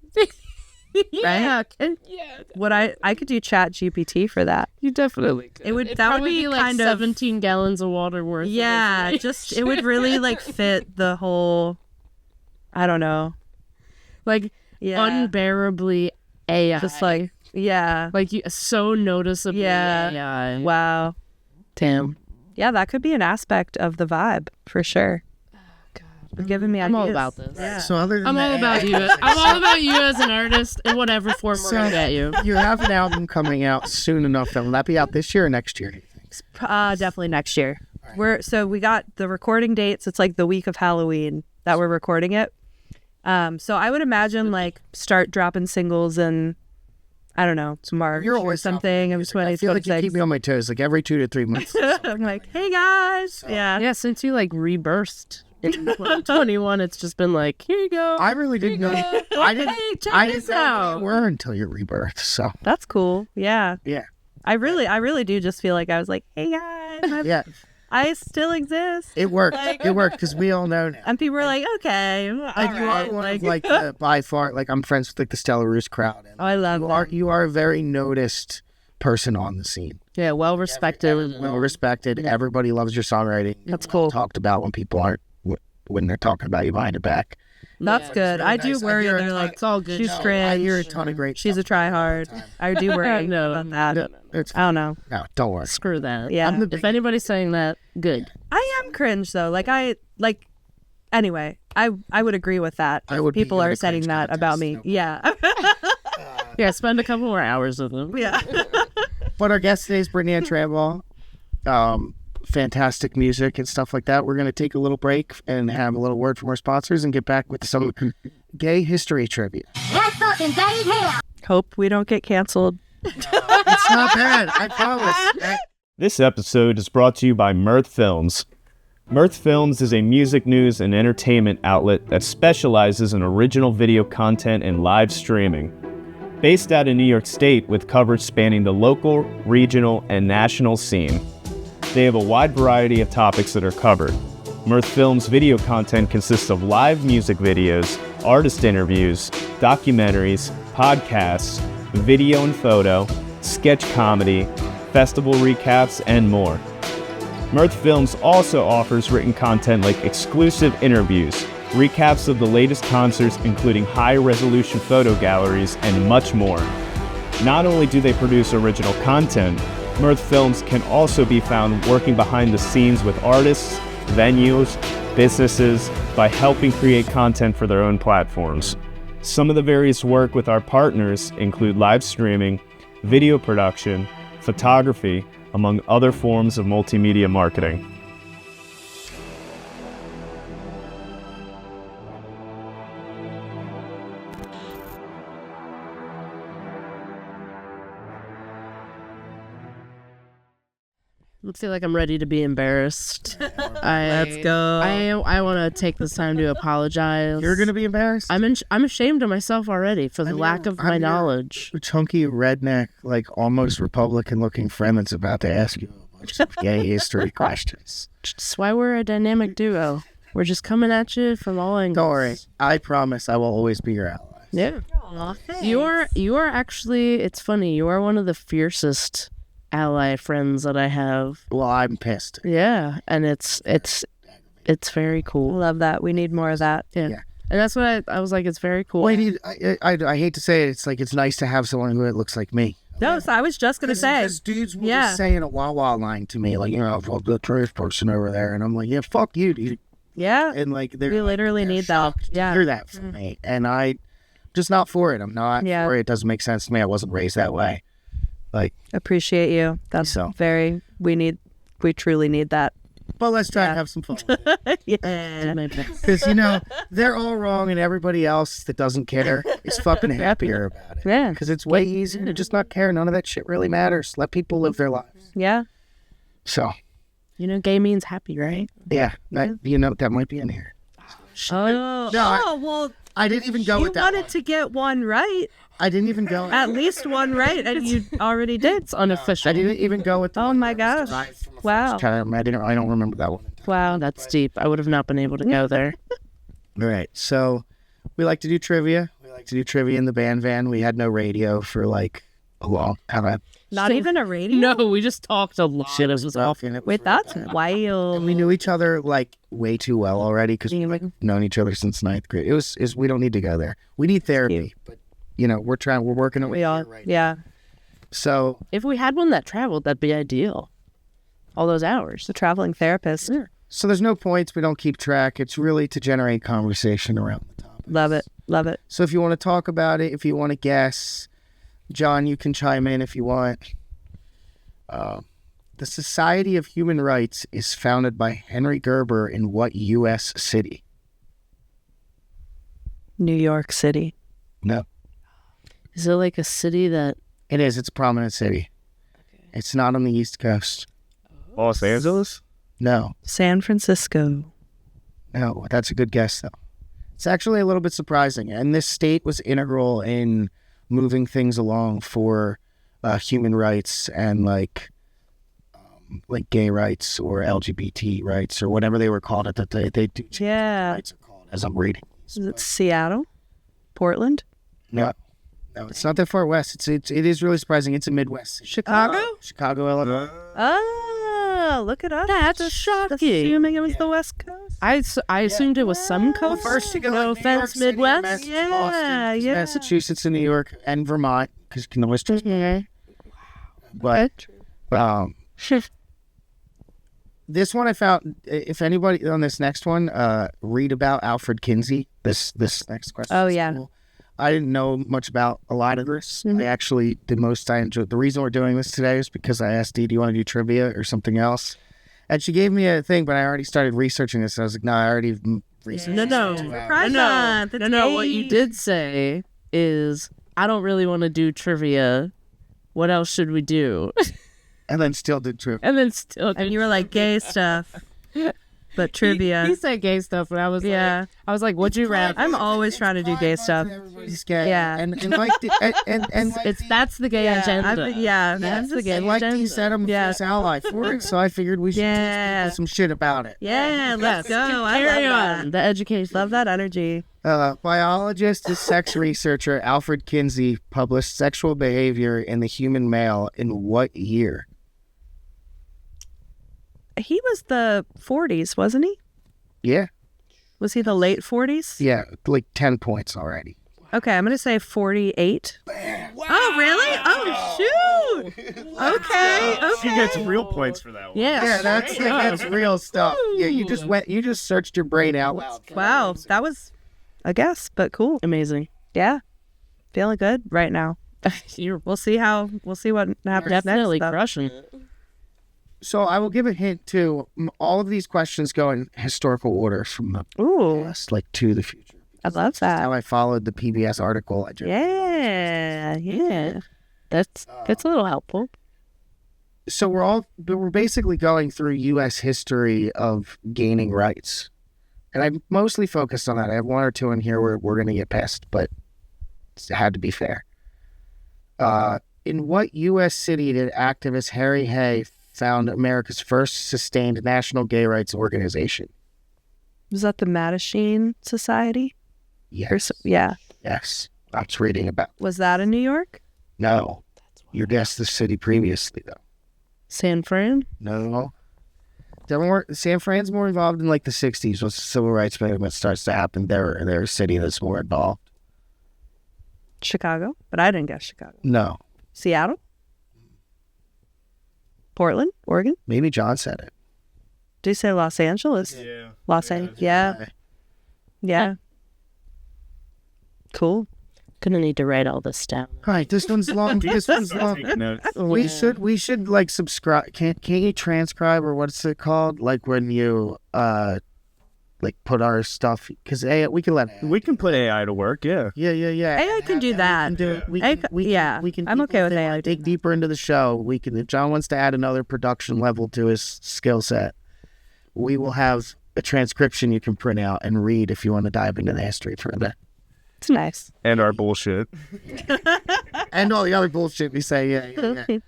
Speaker 2: yeah,
Speaker 4: Right?
Speaker 2: yeah,
Speaker 4: I could do Chat GPT for that.
Speaker 2: you definitely could.
Speaker 4: It would-
Speaker 2: It'd
Speaker 4: that would
Speaker 2: probably
Speaker 4: be
Speaker 2: like
Speaker 4: kind of-
Speaker 2: 17 gallons of water worth.
Speaker 4: Yeah,
Speaker 2: of
Speaker 4: just it would really like fit the whole. I don't know.
Speaker 2: like
Speaker 4: Yeah.
Speaker 2: unbearably AI.
Speaker 4: Just like yeah.
Speaker 2: like you so noticeably
Speaker 4: Yeah.
Speaker 2: AI.
Speaker 4: Wow.
Speaker 2: Damn.
Speaker 4: Yeah, that could be an aspect of the vibe for sure. You're giving me
Speaker 2: I'm all
Speaker 4: ideas.
Speaker 2: about this.
Speaker 4: Yeah.
Speaker 1: So other than
Speaker 2: I'm all
Speaker 1: that,
Speaker 2: about you. I'm all about you as an artist in whatever form we're gonna get you.
Speaker 1: You have an album coming out soon enough. Then will that be out this year or next year? Do you think?
Speaker 4: Definitely next year. We got the recording dates. It's like the week of Halloween that we're recording it, So I would imagine like start dropping singles in, I don't know, March or something of
Speaker 1: I feel like you
Speaker 4: 2026.
Speaker 1: keep me on my toes, like every 2 to 3 months.
Speaker 4: I'm like, hey guys. Yeah.
Speaker 2: Yeah, since you like rebirthed in 2021, it's just been like, here you go.
Speaker 1: I really didn't know. I didn't.
Speaker 2: Hey, check
Speaker 1: I
Speaker 2: this
Speaker 1: didn't know
Speaker 2: out.
Speaker 1: you were until your rebirth. So
Speaker 4: That's cool. Yeah.
Speaker 1: yeah,
Speaker 4: I really do just feel like I was like, hey guys,
Speaker 1: yeah,
Speaker 4: I still exist.
Speaker 1: it worked. It worked because we all know now.
Speaker 4: And people were like, okay.
Speaker 1: And
Speaker 4: all
Speaker 1: you are
Speaker 4: right.
Speaker 1: one of like by far, like I'm friends with like the Stella Roos crowd. And
Speaker 4: Oh, I love that.
Speaker 1: you are a very noticed person on the scene.
Speaker 2: Yeah, well respected.
Speaker 1: Well respected. Everybody loves your songwriting.
Speaker 2: That's cool.
Speaker 1: Talked about when people aren't when they're talking about you behind your back.
Speaker 4: That's good. I do
Speaker 1: nice. I
Speaker 4: worry.
Speaker 1: hear
Speaker 4: They're
Speaker 1: it.
Speaker 4: like,
Speaker 2: It's all good.
Speaker 4: she's
Speaker 1: I
Speaker 4: cringe.
Speaker 1: hear a ton of great.
Speaker 4: She's a
Speaker 1: stuff.
Speaker 4: try hard. I do worry
Speaker 2: No,
Speaker 4: about that.
Speaker 1: It's
Speaker 4: I don't know.
Speaker 1: no, don't worry.
Speaker 2: Screw that.
Speaker 4: Yeah.
Speaker 2: If anybody's saying that, good.
Speaker 4: I am cringe though. Anyway, I would agree with that.
Speaker 1: I would
Speaker 4: People
Speaker 1: be in
Speaker 4: are
Speaker 1: a
Speaker 4: saying
Speaker 1: cringe
Speaker 4: that
Speaker 1: contest,
Speaker 4: about me.
Speaker 1: no
Speaker 4: Yeah.
Speaker 2: Yeah, spend a couple more hours with them.
Speaker 4: Yeah.
Speaker 1: But our guest today is Brittany Ann Tramwell. Fantastic music and stuff like that. We're going to take a little break and have a little word from our sponsors and get back with some gay history trivia.
Speaker 4: Hope we don't get canceled.
Speaker 1: It's not bad, I promise.
Speaker 3: This episode is brought to you by Mirth Films. Mirth Films is a music news and entertainment outlet that specializes in original video content and live streaming. Based out of New York State with coverage spanning the local, regional, and national scene. They have a wide variety of topics that are covered. Mirth Films video content consists of live music videos, artist interviews, documentaries, podcasts, video and photo, sketch comedy, festival recaps, and more. Mirth Films also offers written content like exclusive interviews, recaps of the latest concerts including high-resolution photo galleries, and much more. Not only do they produce original content, Mirth Films can also be found working behind the scenes with artists, venues, businesses by helping create content for their own platforms. Some of the various work with our partners include live streaming, video production, photography, among other forms of multimedia marketing.
Speaker 2: I feel like I'm ready to be embarrassed.
Speaker 4: Let's go.
Speaker 2: I want to take this time to apologize.
Speaker 1: You're going to be embarrassed?
Speaker 2: I'm ashamed of myself already for the lack of my knowledge.
Speaker 1: Chunky, redneck, like almost Republican-looking friend that's about to ask you a bunch of gay history questions.
Speaker 2: That's why we're a dynamic duo. We're just coming at you from all angles.
Speaker 1: Don't worry. I promise I will always be your ally.
Speaker 2: Yeah.
Speaker 4: Aw, thanks.
Speaker 2: You are actually, it's funny, you are one of the fiercest ally friends that I have.
Speaker 1: Well, I'm pissed.
Speaker 2: Yeah, and it's very cool.
Speaker 4: Love that. We need more of that.
Speaker 2: Yeah.
Speaker 1: Yeah.
Speaker 2: And that's what I was like, it's very cool.
Speaker 1: Well, I hate to say it. It's like it's nice to have someone who looks like me.
Speaker 4: No, so I was just going to say.
Speaker 1: Because dudes will
Speaker 4: Yeah.
Speaker 1: just say in a Wawa line to me, like, you know, fuck the trash person over there. And I'm like, yeah, fuck you, dude.
Speaker 4: Yeah.
Speaker 1: And like, they're
Speaker 4: We literally
Speaker 1: they're
Speaker 4: need that.
Speaker 1: shocked to
Speaker 4: Yeah.
Speaker 1: hear that from me. And I just not for it. I'm not
Speaker 4: Yeah.
Speaker 1: for it. It doesn't make sense to me. I wasn't raised that way. Like,
Speaker 4: Appreciate you. That's
Speaker 1: So.
Speaker 4: we truly need that.
Speaker 1: but let's try
Speaker 4: Yeah.
Speaker 1: to have some fun.
Speaker 4: Yeah.
Speaker 2: My best.
Speaker 1: Because, you know, they're all wrong and everybody else that doesn't care is fucking happier about it.
Speaker 4: Yeah.
Speaker 1: Because it's way easier to just not care. None of that shit really matters. Let people live their lives.
Speaker 4: Yeah.
Speaker 1: So,
Speaker 2: You know, gay means happy, right?
Speaker 1: yeah, you know, that might be in here.
Speaker 4: Oh, well,
Speaker 1: I didn't even go
Speaker 4: you
Speaker 1: with that
Speaker 4: wanted
Speaker 1: one.
Speaker 4: to get one right.
Speaker 1: I didn't even go.
Speaker 4: At least one right, and you already did.
Speaker 2: It's unofficial.
Speaker 1: I didn't even go with the
Speaker 4: Oh
Speaker 1: one
Speaker 4: my
Speaker 1: that was
Speaker 4: gosh.
Speaker 1: derived from a
Speaker 4: Wow.
Speaker 1: French term. I don't remember that one.
Speaker 4: Wow.
Speaker 2: That's deep. I would have not been able to go there.
Speaker 1: All right. So we like to do trivia. We like to do trivia in the band van. We had no radio for like a long time.
Speaker 4: Not even a radio?
Speaker 2: No, we just talked a lot. Shit, it was awful.
Speaker 1: And it was
Speaker 4: Wait, that's wild.
Speaker 1: we knew each other like way too well already because we've like, known each other since ninth grade. It was we don't need to go there. We need therapy, but you know we're working on
Speaker 4: We all, yeah.
Speaker 1: So
Speaker 2: If we had one that traveled, that'd be ideal. All those hours.
Speaker 4: The traveling therapist.
Speaker 1: there's no points. We don't keep track. It's really to generate conversation around the topic.
Speaker 4: Love it. Love it.
Speaker 1: So if you want to talk about it, if you want to guess, John, you can chime in if you want. The Society of Human Rights is founded by Henry Gerber in what U.S. city?
Speaker 4: New York City.
Speaker 1: No.
Speaker 2: Is it like a city that?
Speaker 1: It is. It's a prominent city. Okay. It's not on the East Coast.
Speaker 3: Los Angeles?
Speaker 1: No.
Speaker 4: San Francisco.
Speaker 1: No, that's a good guess, though. It's actually a little bit surprising. And this state was integral in moving things along for human rights and like gay rights or LGBT rights or whatever they were called at the day. They do change what rights are called as I'm reading.
Speaker 4: Is it Seattle? Portland?
Speaker 1: No, it's not that far west. It is really surprising. It's a Midwest.
Speaker 4: Chicago?
Speaker 1: Chicago, Illinois.
Speaker 4: Oh, look it up.
Speaker 2: That's shocking.
Speaker 4: Assuming it was the West Coast.
Speaker 2: I assumed it was some coast.
Speaker 1: First you go
Speaker 2: no
Speaker 1: like New York
Speaker 2: offense,
Speaker 1: City,
Speaker 2: Midwest.
Speaker 1: Boston, Massachusetts, and New York, and Vermont, because you can always just. But this one I found. If anybody on this next one, read about Alfred Kinsey. This next question.
Speaker 4: Oh yeah.
Speaker 1: Cool. I didn't know much about a lot of this. I actually did most. I enjoyed. The reason we're doing this today is because I asked Dee, do you want to do trivia or something else? And she gave me a thing, but I already started researching this. And I was like, no, I already researched
Speaker 2: No.
Speaker 4: No.
Speaker 2: What you did say is, I don't really want to do trivia. What else should we do?
Speaker 1: And then still did trivia.
Speaker 4: And you were like, gay stuff. But trivia.
Speaker 2: He said gay stuff, and I was like, would you rather?
Speaker 4: I'm always trying to do gay stuff.
Speaker 1: Everybody's gay.
Speaker 4: Yeah.
Speaker 1: And like
Speaker 2: That's the gay agenda.
Speaker 4: That's
Speaker 2: the gay
Speaker 1: and like
Speaker 2: agenda.
Speaker 1: Dee said, I'm a fierce ally for it, so I figured we should do some shit about it.
Speaker 4: Yeah, let's go.
Speaker 2: Carry on. The education.
Speaker 4: Love that energy.
Speaker 1: Biologist and sex researcher Alfred Kinsey published Sexual Behavior in the Human Male in what year?
Speaker 4: He was the 40s, wasn't he?
Speaker 1: Yeah.
Speaker 4: Was he the late 40s?
Speaker 1: Yeah, like 10 points already.
Speaker 4: Okay, I'm going to say 48. Wow. Oh, really? Oh, shoot. Okay.
Speaker 3: She gets real points for that one.
Speaker 1: Yeah, that's real stuff. Yeah, you just searched your brain out loud.
Speaker 4: Wow, that was a guess, but cool.
Speaker 2: Amazing.
Speaker 4: Yeah. Feeling good right now. We'll see what happens
Speaker 2: Definitely
Speaker 4: next.
Speaker 2: crushing it.
Speaker 1: So I will give a hint too. All of these questions go in historical order from the past, like to the future.
Speaker 4: I love that.
Speaker 1: How I followed the PBS article.
Speaker 4: Yeah.
Speaker 2: That's a little helpful.
Speaker 1: So we're basically going through U.S. history of gaining rights, and I mostly focused on that. I have one or two in here where we're going to get past, but it had to be fair. In what U.S. city did activist Harry Hay found America's first sustained national gay rights organization?
Speaker 4: Was that the Mattachine Society?
Speaker 1: Yes.
Speaker 4: Yeah.
Speaker 1: Yes. I was reading about.
Speaker 4: Was that in New York?
Speaker 1: No. You guessed the city previously, though.
Speaker 2: San Fran?
Speaker 1: No. San Fran's more involved in like the 60s once the civil rights movement starts to happen. They're a city that's more involved.
Speaker 4: Chicago? But I didn't guess Chicago.
Speaker 1: No.
Speaker 4: Seattle? Portland? Oregon?
Speaker 1: Maybe John said it.
Speaker 4: Did you say Los Angeles?
Speaker 3: Yeah.
Speaker 4: Los Angeles? Yeah. Cool.
Speaker 2: Gonna need to write all this down.
Speaker 1: All right, this one's long. This one's long.
Speaker 3: Take notes.
Speaker 1: We should like subscribe. Can't you transcribe or what's it called? Like when you like put our stuff, because we can let
Speaker 3: We can put AI to work, yeah.
Speaker 1: Yeah.
Speaker 4: AI can do that.
Speaker 1: We can.
Speaker 4: I'm okay with AI.
Speaker 1: Dig deeper into the show. We can. If John wants to add another production level to his skill set, we will have a transcription you can print out and read if you want to dive into the history further.
Speaker 4: It's nice.
Speaker 3: And our bullshit.
Speaker 1: And all the other bullshit we say. Yeah.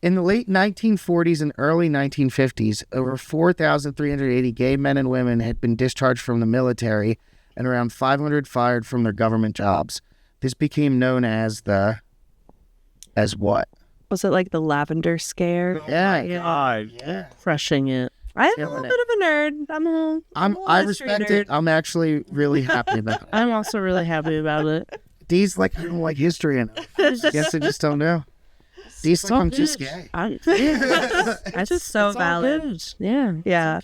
Speaker 1: In the late 1940s and early 1950s, over 4,380 gay men and women had been discharged from the military and around 500 fired from their government jobs. This became known as what?
Speaker 4: Was it like the lavender scare?
Speaker 1: Yeah.
Speaker 2: Crushing it.
Speaker 4: I'm a little bit of a nerd.
Speaker 1: I respect it. I'm actually really happy about it.
Speaker 2: I'm also really happy about it.
Speaker 1: Dee's like, I don't like history enough. Guess I just don't know. Dee's like, I'm just gay.
Speaker 4: It's just so valid.
Speaker 2: Yeah.
Speaker 4: Yeah.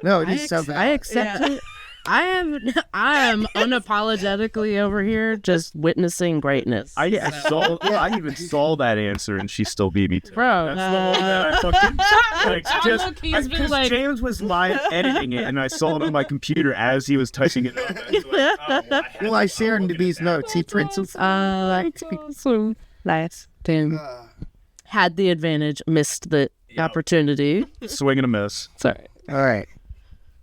Speaker 1: No, it is so valid.
Speaker 2: I accept it. I am unapologetically over here just witnessing greatness.
Speaker 3: I even saw that answer, and she still beat me to it.
Speaker 2: Bro,
Speaker 3: That's the one that I fucking
Speaker 2: he's been
Speaker 3: because
Speaker 2: like-
Speaker 3: James was live editing it, and I saw it on my computer as he was typing it up. I was like, oh,
Speaker 1: Well, I shared these notes. He prints them.
Speaker 2: awesome.
Speaker 4: Nice.
Speaker 2: Damn. Had the advantage, missed the opportunity.
Speaker 3: swing and a miss.
Speaker 2: Sorry.
Speaker 1: All right.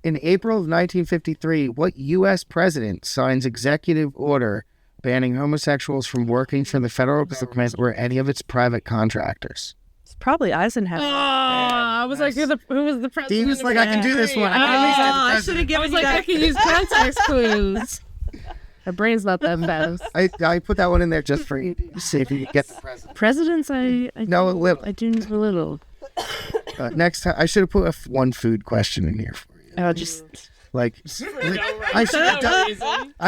Speaker 1: In April of 1953, what U.S. president signs executive order banning homosexuals from working for the federal government or any of its private contractors?
Speaker 4: It's probably Eisenhower.
Speaker 2: I was like, who was the president?
Speaker 1: Dean was like, I can do this one. I can at least do the
Speaker 4: I
Speaker 1: president.
Speaker 4: should have
Speaker 2: I
Speaker 4: given
Speaker 2: was
Speaker 4: you
Speaker 2: like, I
Speaker 4: that.
Speaker 2: can use context clues. My brain's not that fast.
Speaker 1: I put that one in there just for you to see if you could get the president.
Speaker 2: Presidents, I
Speaker 1: No, a little.
Speaker 2: I do know a little.
Speaker 1: Next time, I should have put one food question in here for you.
Speaker 2: I'll just
Speaker 1: Like, I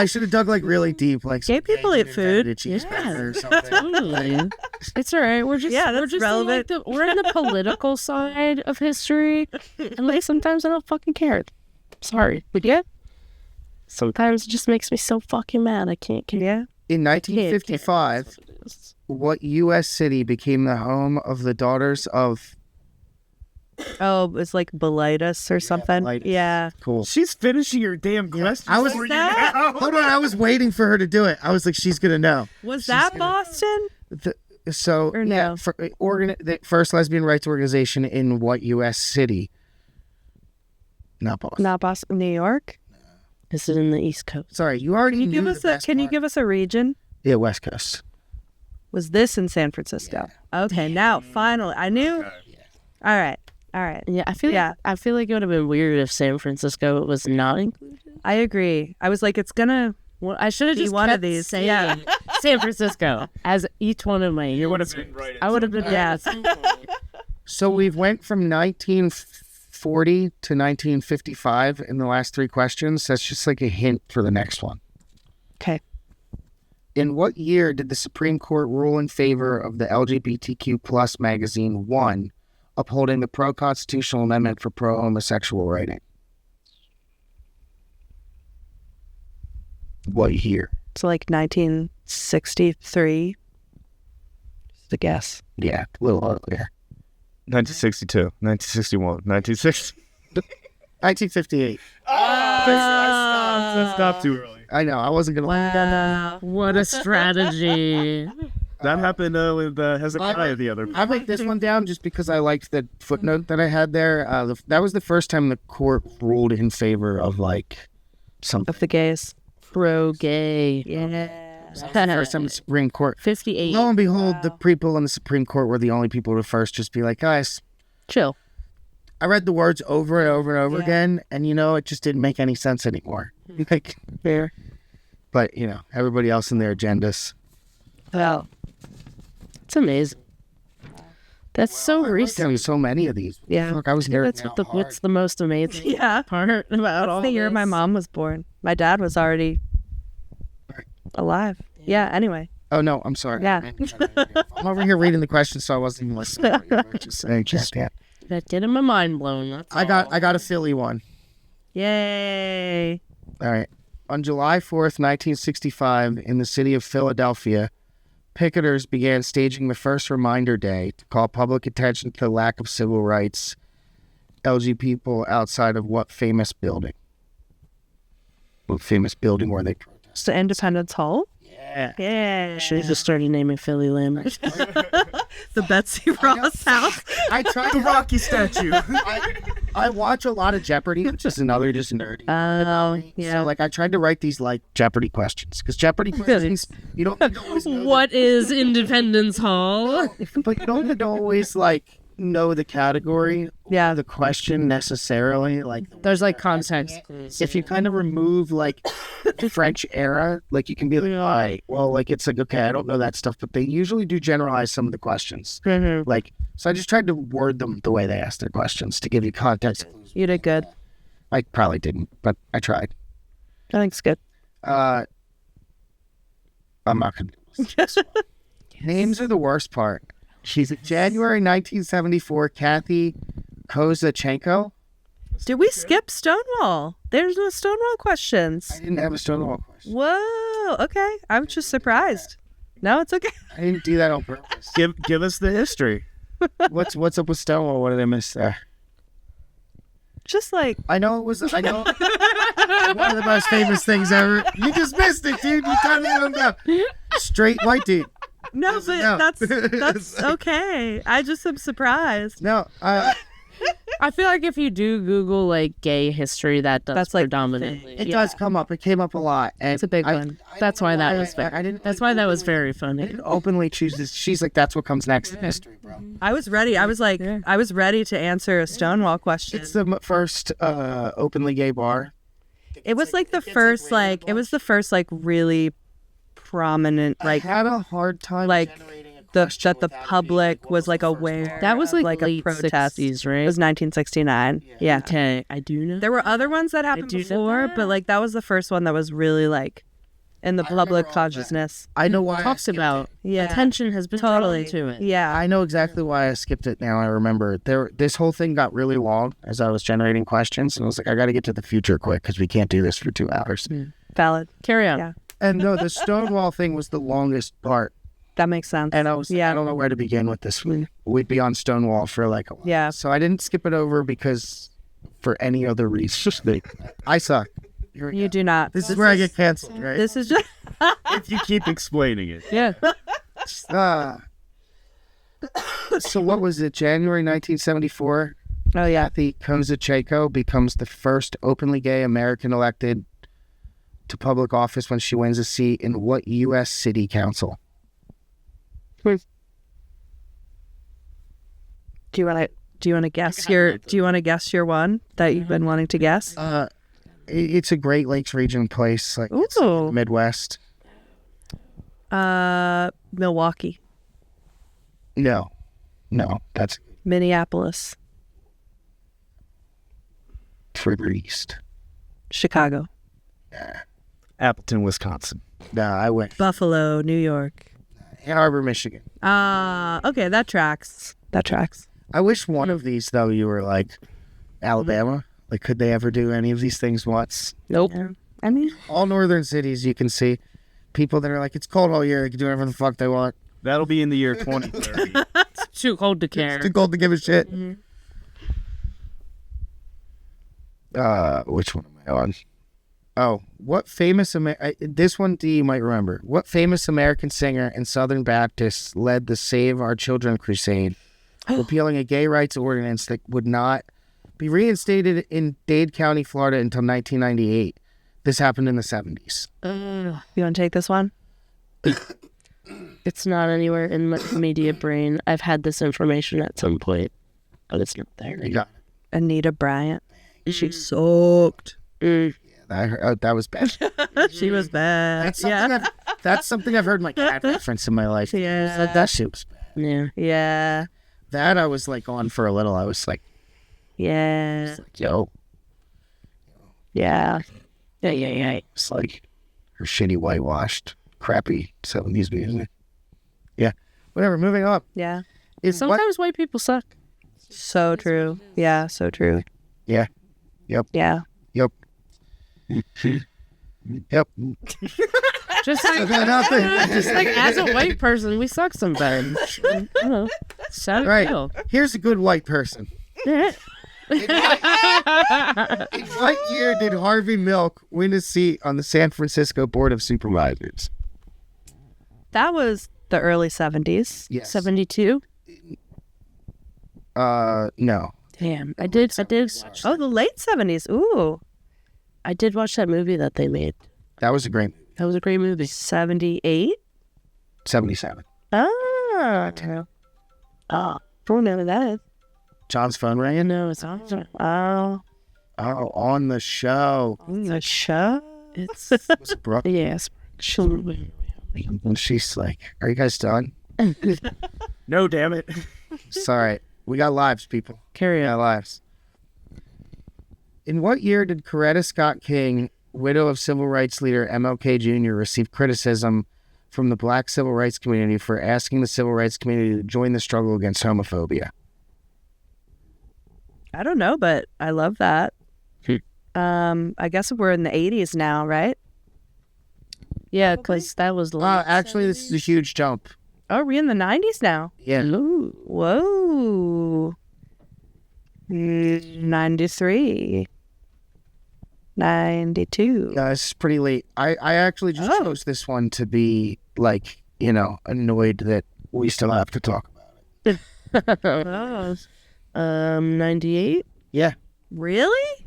Speaker 1: should have dug like really deep, like
Speaker 4: Gay
Speaker 1: some
Speaker 4: people eat food.
Speaker 1: cheeseburger
Speaker 2: Yeah.
Speaker 1: or something.
Speaker 2: totally. It's all right. We're just
Speaker 4: Yeah,
Speaker 2: we're
Speaker 4: that's
Speaker 2: just
Speaker 4: relevant.
Speaker 2: In like we're in the political side of history, and like sometimes I don't fucking care. Sorry, but yeah, sometimes it just makes me so fucking mad. I can't care.
Speaker 4: Yeah.
Speaker 1: In 1955, what U.S. city became the home of the daughters of?
Speaker 4: Oh, it's like Bilitis or something.
Speaker 1: Bilitis.
Speaker 4: Yeah.
Speaker 1: Cool.
Speaker 3: She's finishing your damn question.
Speaker 1: I was
Speaker 3: before you
Speaker 4: that?
Speaker 3: know.
Speaker 1: Hold on, I was waiting for her to do it. I was like, she's gonna know.
Speaker 4: Was that Boston?
Speaker 1: So
Speaker 4: Or no?
Speaker 1: yeah, the first lesbian rights organization in what U.S. city? Not Boston.
Speaker 4: Not Boston. New York?
Speaker 2: Is it in the East Coast?
Speaker 1: Sorry, you already
Speaker 4: Can you
Speaker 1: knew
Speaker 4: give us
Speaker 1: the
Speaker 4: a
Speaker 1: best
Speaker 4: Can you
Speaker 1: part.
Speaker 4: give us a region?
Speaker 1: Yeah, West Coast.
Speaker 4: Was this in San Francisco? Okay, now finally I knew. All right. All right.
Speaker 2: Yeah, I feel
Speaker 4: Yeah.
Speaker 2: I feel like it would have been weird if San Francisco was not included.
Speaker 4: I agree. I was like, it's gonna
Speaker 2: Well, I should have
Speaker 4: be
Speaker 2: just
Speaker 4: one of
Speaker 2: kept
Speaker 4: these.
Speaker 2: saying
Speaker 4: Yeah.
Speaker 2: San Francisco as each one of my.
Speaker 3: You would have been right.
Speaker 2: I would have been yes.
Speaker 1: So we've went from 1940 to 1955 in the last three questions. That's just like a hint for the next one.
Speaker 4: Okay.
Speaker 1: In what year did the Supreme Court rule in favor of the LGBTQ plus magazine One, upholding the pro-constitutional amendment for pro-homosexual writing? What year?
Speaker 4: So like 1963. Just a guess.
Speaker 1: Yeah, a little earlier.
Speaker 3: 1962, 1961, 1960.
Speaker 1: 1958.
Speaker 3: I stopped too early.
Speaker 1: I know, I wasn't going to...
Speaker 4: Wow.
Speaker 2: What a strategy!
Speaker 3: That happened with Hezekiah the other.
Speaker 1: I write this one down just because I liked the footnote that I had there. That was the first time the court ruled in favor of like something.
Speaker 4: Of the gays.
Speaker 2: Pro gay.
Speaker 4: Yeah.
Speaker 1: First time the Supreme Court.
Speaker 2: 58.
Speaker 1: Lo and behold, the people in the Supreme Court were the only people to first just be like, guys,
Speaker 2: Chill.
Speaker 1: I read the words over and over and over
Speaker 4: Yeah.
Speaker 1: again, and it just didn't make any sense anymore. Like,
Speaker 2: Fair.
Speaker 1: but everybody else in their agendas.
Speaker 2: Well, it's amazing. That's so recent.
Speaker 1: There's so many of these.
Speaker 4: Yeah.
Speaker 1: Fuck, I was hearing
Speaker 2: That's what's the most amazing
Speaker 4: Yeah.
Speaker 2: part about all
Speaker 4: The year my
Speaker 2: this.
Speaker 4: mom was born. My dad was already alive. Yeah, anyway.
Speaker 1: Oh no, I'm sorry.
Speaker 4: Yeah.
Speaker 1: I'm over here reading the questions, so I wasn't even listening. Just saying, yeah.
Speaker 2: That getting my mind blown. That's
Speaker 1: I got a Philly one.
Speaker 4: Yay.
Speaker 1: All right. On July 4th, 1965, in the city of Philadelphia, picketers began staging the first reminder day to call public attention to the lack of civil rights LGBT people outside of what famous building? What famous building were they protesting?
Speaker 4: It's the Independence Hall.
Speaker 1: Yeah.
Speaker 4: Yeah.
Speaker 2: Should have just started naming Philly Lambert.
Speaker 4: The Betsy Ross house.
Speaker 1: I tried
Speaker 3: The Rocky statue.
Speaker 1: I watch a lot of Jeopardy, which is another just nerdy.
Speaker 4: Oh, yeah.
Speaker 1: So, like, I tried to write these, like, Jeopardy questions. Because Jeopardy questions, you don't need to always know
Speaker 2: What is Independence Hall?
Speaker 1: but you don't need to always, like, know the category
Speaker 4: Yeah.
Speaker 1: or the question necessarily. Like,
Speaker 2: There's like context.
Speaker 1: if you kind of remove, like, the French era, like, you can be like, all right, well, like, it's like, okay, I don't know that stuff. But they usually do generalize some of the questions. Like, so I just tried to word them the way they asked their questions to give you context.
Speaker 4: You did good.
Speaker 1: I probably didn't, but I tried.
Speaker 4: I think it's good.
Speaker 1: I'm not going to do this. Names are the worst part. She's a January 1974 Kathy Kozachenko.
Speaker 4: Did we skip Stonewall? There's no Stonewall questions.
Speaker 1: I didn't have a Stonewall question.
Speaker 4: Whoa. Okay. I'm just surprised. No, it's okay.
Speaker 1: I didn't do that on purpose.
Speaker 3: Give us the history.
Speaker 1: What's up with Stonewall? What did I miss there?
Speaker 4: Just like,
Speaker 1: I know one of the most famous things ever. You just missed it, dude. You turned it on down. Straight white dude.
Speaker 4: no, but
Speaker 1: No.
Speaker 4: that's okay. I just am surprised.
Speaker 1: No,
Speaker 2: I feel like if you do Google like gay history, that does
Speaker 4: That's, like,
Speaker 2: predominantly.
Speaker 1: it does come up. It came up a lot. And
Speaker 4: It's a big one.
Speaker 2: That's why that was
Speaker 1: fair.
Speaker 2: very. That's why that was very funny.
Speaker 1: Openly chooses. She's like, that's what comes next in history, bro.
Speaker 4: I was ready. I was like, I was ready to answer a Stonewall question.
Speaker 1: It's the first openly gay bar.
Speaker 4: It was like the first, like, it was the first, like, really prominent,
Speaker 1: I
Speaker 4: like,
Speaker 1: had a hard time
Speaker 4: like,
Speaker 1: generating a
Speaker 4: that
Speaker 1: question
Speaker 4: the
Speaker 1: without
Speaker 4: public
Speaker 1: reading what
Speaker 4: was, like,
Speaker 1: the first
Speaker 4: aware.
Speaker 1: bar.
Speaker 2: That was like
Speaker 4: a
Speaker 2: late
Speaker 4: protest.
Speaker 2: 60s,
Speaker 4: It
Speaker 2: right?
Speaker 4: was 1969. Yeah.
Speaker 2: Okay, I do know.
Speaker 4: There were other ones that happened
Speaker 2: do know
Speaker 4: before,
Speaker 2: that.
Speaker 4: but, like, that was the first one that was really, like, in the
Speaker 1: I remember
Speaker 4: public
Speaker 1: all of that.
Speaker 4: consciousness.
Speaker 1: I know why. I
Speaker 2: Talks
Speaker 1: skipped
Speaker 2: about
Speaker 1: it.
Speaker 4: Yeah.
Speaker 2: attention has been
Speaker 4: Totally.
Speaker 2: drawn to it.
Speaker 4: Yeah.
Speaker 1: I know exactly why I skipped it now. I remember this whole thing got really long as I was generating questions, and I was like, I got to get to the future quick because we can't do this for 2 hours.
Speaker 4: Valid.
Speaker 2: Carry on.
Speaker 4: Yeah.
Speaker 1: And no, the Stonewall thing was the longest part,
Speaker 4: That makes sense.
Speaker 1: and I was like, I don't know where to begin with this. We'd be on Stonewall for like a while.
Speaker 4: Yeah.
Speaker 1: So I didn't skip it over because for any other reason. I suck. Here we
Speaker 4: You
Speaker 1: go.
Speaker 4: do not.
Speaker 1: This is where I get canceled, right?
Speaker 4: This is just.
Speaker 3: If you keep explaining it.
Speaker 2: Yeah.
Speaker 1: So what was it? January 1974.
Speaker 4: Oh, yeah.
Speaker 1: Kathy Kozacheco becomes the first openly gay American elected to public office when she wins a seat in what U.S. city council?
Speaker 4: Do you want to guess your one that you've been wanting to guess?
Speaker 1: It's a Great Lakes region place, like it's in
Speaker 4: Ooh.
Speaker 1: the Midwest.
Speaker 4: Milwaukee,
Speaker 1: No, that's
Speaker 4: Minneapolis,
Speaker 1: further east.
Speaker 4: Chicago,
Speaker 3: Appleton, Wisconsin.
Speaker 1: No, I went
Speaker 4: Buffalo, New York.
Speaker 1: Ann Arbor, Michigan.
Speaker 4: Okay, that tracks. That tracks.
Speaker 1: I wish one of these though you were like Alabama. Like, could they ever do any of these things once?
Speaker 2: Nope.
Speaker 4: Yeah. I mean,
Speaker 1: All northern cities, you can see people that are like, it's cold all year. They can do whatever the fuck they want.
Speaker 3: That'll be in the year 2030.
Speaker 2: Too cold to care.
Speaker 1: It's too cold to give a shit. Which one am I on? Oh, what famous this one D you might remember. What famous American singer and Southern Baptist led the Save Our Children crusade, repealing a gay rights ordinance that would not be reinstated in Dade County, Florida until 1998. This happened in the 70s.
Speaker 4: you want to take this one?
Speaker 2: It's not anywhere in my media brain. I've had this information at some point, but it's not there.
Speaker 1: You got
Speaker 4: Anita Bryant. She sucked.
Speaker 2: Mm.
Speaker 1: it. I heard, that was bad.
Speaker 4: She was bad.
Speaker 1: That's something I've heard my cat reference in my life.
Speaker 4: Yeah.
Speaker 1: That shit was bad.
Speaker 2: Yeah.
Speaker 4: Yeah.
Speaker 1: That I was like on for a little. I was like,
Speaker 4: Yeah.
Speaker 1: yo.
Speaker 2: Yeah. Yeah.
Speaker 1: It's like her shitty whitewashed, crappy 70s music. Yeah. Whatever, moving on.
Speaker 4: Yeah.
Speaker 2: Sometimes white people suck.
Speaker 4: So true. Yeah. So true.
Speaker 1: Yeah. Yep.
Speaker 4: Yeah.
Speaker 1: Yep. Yep.
Speaker 2: Just like,
Speaker 1: Nothing.
Speaker 2: just like as a white person, we suck sometimes. I don't know. Sad
Speaker 1: Right.
Speaker 2: feel.
Speaker 1: Here's a good white person. In what year did Harvey Milk win a seat on the San Francisco Board of Supervisors?
Speaker 4: That was the early 70s.
Speaker 1: Yes.
Speaker 2: 72.
Speaker 1: No.
Speaker 2: Damn. I did.
Speaker 4: Oh, the late 70s. Ooh.
Speaker 2: I did watch that movie that they made.
Speaker 1: That was a great
Speaker 2: That was a great movie.
Speaker 4: 78?
Speaker 1: 77.
Speaker 2: Ah. Oh. Don't know who that is.
Speaker 1: John's phone rang.
Speaker 2: No, it's not. Oh.
Speaker 1: Oh, on the show.
Speaker 4: The show?
Speaker 2: It's
Speaker 1: Was it Brooke?
Speaker 2: yes.
Speaker 1: And she's like, are you guys done?
Speaker 3: No, damn it.
Speaker 1: Sorry. We got lives, people.
Speaker 2: Carry
Speaker 1: We got
Speaker 2: on.
Speaker 1: lives. In what year did Coretta Scott King, widow of civil rights leader MLK Jr., receive criticism from the black civil rights community for asking the civil rights community to join the struggle against homophobia?
Speaker 4: I don't know, but I love that. I guess we're in the 80s now, right?
Speaker 2: Yeah, because that was late
Speaker 1: Actually, this is a huge jump.
Speaker 4: Oh, are we in the 90s now?
Speaker 1: Yeah.
Speaker 2: Ooh.
Speaker 4: Whoa. 93. 92.
Speaker 1: Yeah, it's pretty late. I actually just chose this one to be like, annoyed that we still have to talk about it.
Speaker 2: 98.
Speaker 1: Yeah.
Speaker 4: Really?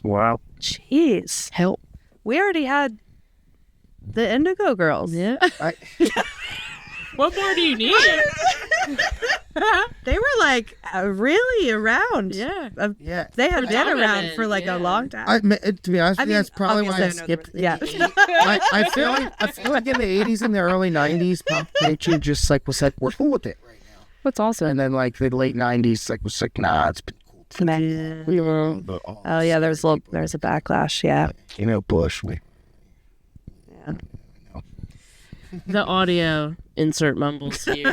Speaker 1: Wow.
Speaker 4: Jeez.
Speaker 2: Help.
Speaker 4: We already had the Indigo Girls.
Speaker 2: Yeah.
Speaker 5: What more do you need?
Speaker 4: They were like really around.
Speaker 5: Yeah.
Speaker 1: Yeah.
Speaker 4: They had been around
Speaker 5: Dominant,
Speaker 4: for like a
Speaker 5: yeah.
Speaker 4: long time.
Speaker 1: To be honest with you, that's probably why I
Speaker 4: obviously know
Speaker 1: skipped.
Speaker 4: Yeah.
Speaker 1: I feel like in the 80s and the early 90s, pop culture just like was like, we're cool with it right now.
Speaker 2: What's awesome?
Speaker 1: And then like the late 90s, like was like, nah, it's been cool.
Speaker 4: Oh yeah, there's a backlash. Yeah.
Speaker 1: Bush.
Speaker 2: The audio insert mumbles here.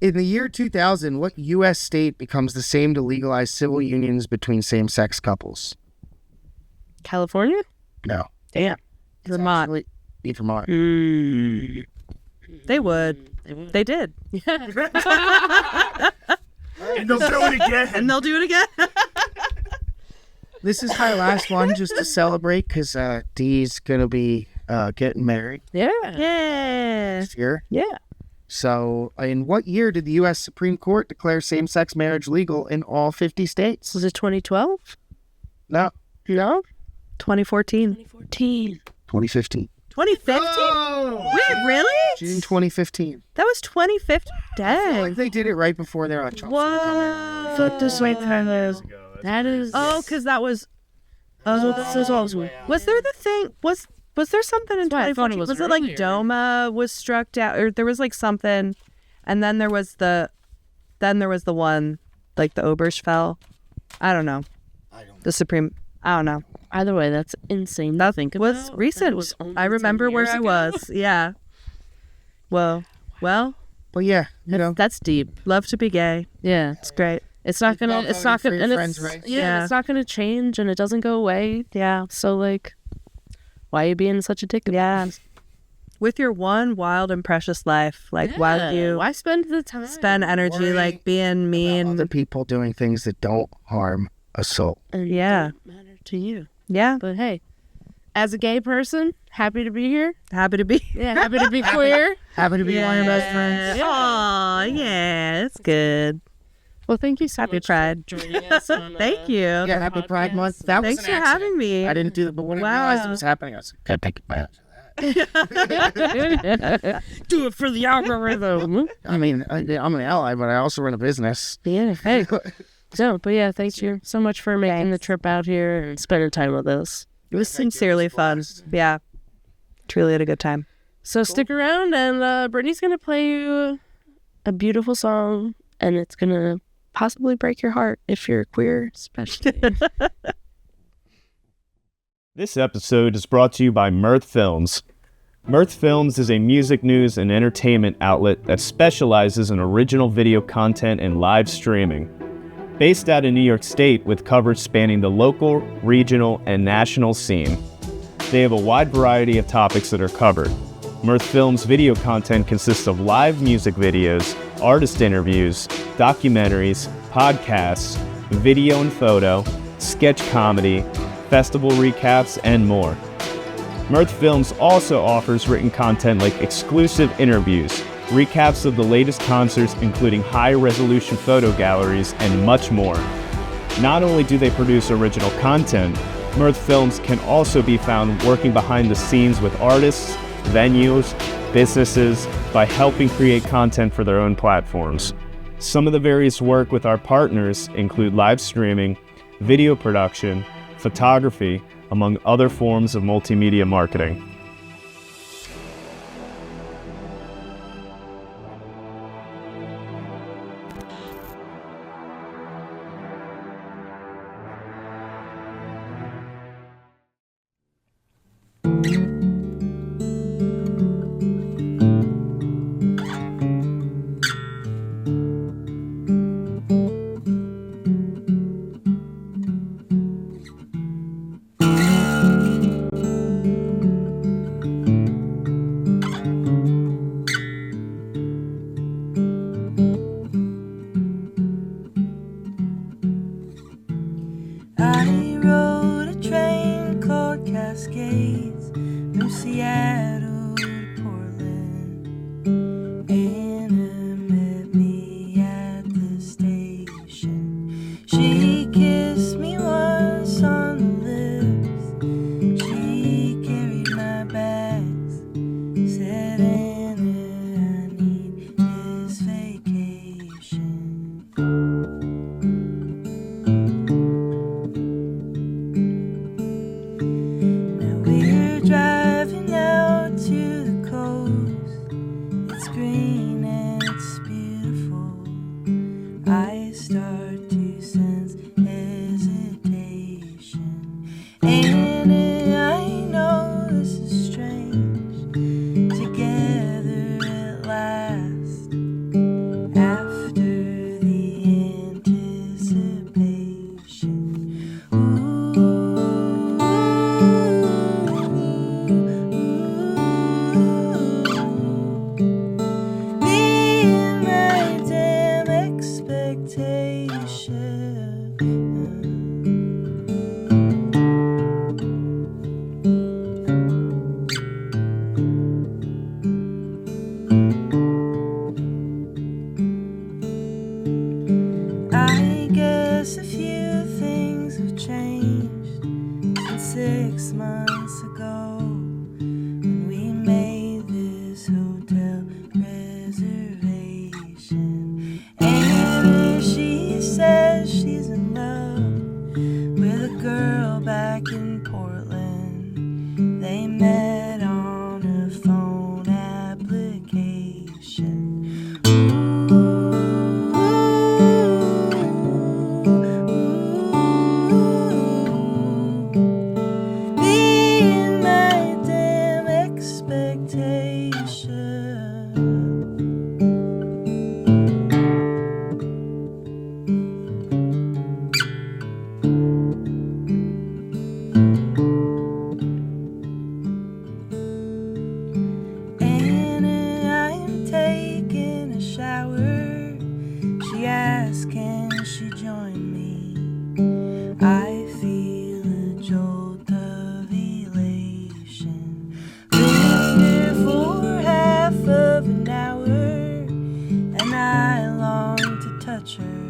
Speaker 1: In the year 2000, what U.S. state becomes the same to legalize civil unions between same-sex couples?
Speaker 2: California?
Speaker 1: No.
Speaker 2: Damn.
Speaker 4: Vermont.
Speaker 1: Be Vermont.
Speaker 4: They would. They did.
Speaker 3: And they'll do it again.
Speaker 4: And they'll do it again.
Speaker 1: This is my last one just to celebrate because Dee's going to be getting married
Speaker 2: Yeah.
Speaker 4: Yeah.
Speaker 1: this year.
Speaker 2: Yeah.
Speaker 1: So, in what year did the U.S. Supreme Court declare same-sex marriage legal in all 50 states?
Speaker 2: Was it 2012?
Speaker 1: No,
Speaker 2: No.
Speaker 4: 2014.
Speaker 2: 2014.
Speaker 1: 2015.
Speaker 4: 2015?
Speaker 1: Oh!
Speaker 4: Wait, really?
Speaker 1: June 2015.
Speaker 4: That was 2015. Dang.
Speaker 1: Like they did it right before their Trump.
Speaker 4: Whoa.
Speaker 2: Fuck this way, that is.
Speaker 4: Oh, because that was.
Speaker 2: this is also.
Speaker 4: Was there the thing? Was there something in
Speaker 2: why I thought it
Speaker 4: 2014?
Speaker 2: was
Speaker 4: Was it like
Speaker 5: earlier.
Speaker 4: DOMA was struck down, or there was like something, and then there was the one, like the Obergefell. I don't know. The Supreme. I don't know.
Speaker 2: Either way, that's insane.
Speaker 4: That
Speaker 2: to think
Speaker 4: was
Speaker 2: about.
Speaker 4: recent.
Speaker 2: That was only
Speaker 4: I
Speaker 2: 10
Speaker 4: remember where
Speaker 2: years
Speaker 4: I
Speaker 2: ago.
Speaker 4: was. Yeah. Well,
Speaker 1: But yeah,
Speaker 2: That's deep.
Speaker 4: love to be gay.
Speaker 2: Yeah.
Speaker 4: It's great.
Speaker 2: It's not gonna.
Speaker 1: love
Speaker 2: It's
Speaker 1: voting
Speaker 2: not
Speaker 1: for
Speaker 2: gonna.
Speaker 1: your
Speaker 2: And
Speaker 1: friends'
Speaker 2: it's
Speaker 1: rights.
Speaker 2: yeah.
Speaker 4: Yeah.
Speaker 2: It's not gonna change, and it doesn't go away.
Speaker 4: Yeah.
Speaker 2: So like, why are you being such a dick?
Speaker 4: Yeah. With your one wild and precious life, like why
Speaker 2: Yeah,
Speaker 4: do you
Speaker 2: why spend the time?
Speaker 4: spend energy
Speaker 1: Worrying
Speaker 4: like being mean?
Speaker 1: other people doing things that don't harm a soul.
Speaker 2: And
Speaker 4: Yeah.
Speaker 2: don't matter to you.
Speaker 4: Yeah.
Speaker 2: But hey, as a gay person, happy to be here.
Speaker 4: Happy to be.
Speaker 2: Yeah, happy to be queer.
Speaker 1: Happy to be one of your best friends.
Speaker 4: Aw, yeah, that's good.
Speaker 2: Well, thank you so
Speaker 4: Happy
Speaker 2: much
Speaker 4: Pride.
Speaker 2: for joining us. On,
Speaker 4: Thank you.
Speaker 1: Yeah, happy Pride Month. That was
Speaker 4: Thanks
Speaker 1: an
Speaker 4: for
Speaker 1: accident.
Speaker 4: having me.
Speaker 1: I didn't do that, but when I
Speaker 4: Wow.
Speaker 1: realized it was happening, I was like, gotta take advantage of
Speaker 2: Do it for the algorithm.
Speaker 1: that. I mean, I'm an ally, but I also run a business.
Speaker 2: Yeah. Hey. So, but yeah, thanks you so much for making the trip out here and spending time with us.
Speaker 4: It was sincerely fun. Yeah. Truly had a good time.
Speaker 2: So stick around, and Brittany's gonna play you a beautiful song, and it's gonna possibly break your heart if you're queer, especially.
Speaker 3: This episode is brought to you by Mirth Films. Mirth Films is a music news and entertainment outlet that specializes in original video content and live streaming. Based out of New York State with coverage spanning the local, regional, and national scene. They have a wide variety of topics that are covered. Mirth Films video content consists of live music videos, artist interviews, documentaries, podcasts, video and photo, sketch comedy, festival recaps, and more. Mirth Films also offers written content like exclusive interviews, recaps of the latest concerts including high-resolution photo galleries, and much more. Not only do they produce original content, Mirth Films can also be found working behind the scenes with artists, venues, businesses by helping create content for their own platforms. Some of the various work with our partners include live streaming, video production, photography, among other forms of multimedia marketing.
Speaker 6: green and it's beautiful, I start to sense hesitation. And I know this is strange, together at last, after the anticipation. Me and my damn expectation. I guess a few things have changed since 6 months ago when we made this hotel reservation. And she says she's in love with a girl back in Portland. They met on a phone application. Me and my damn expectation. And I'm taking a shower. She asks, can she join me? I feel a jolt of elation. Linger for half of an hour, and I long to touch her,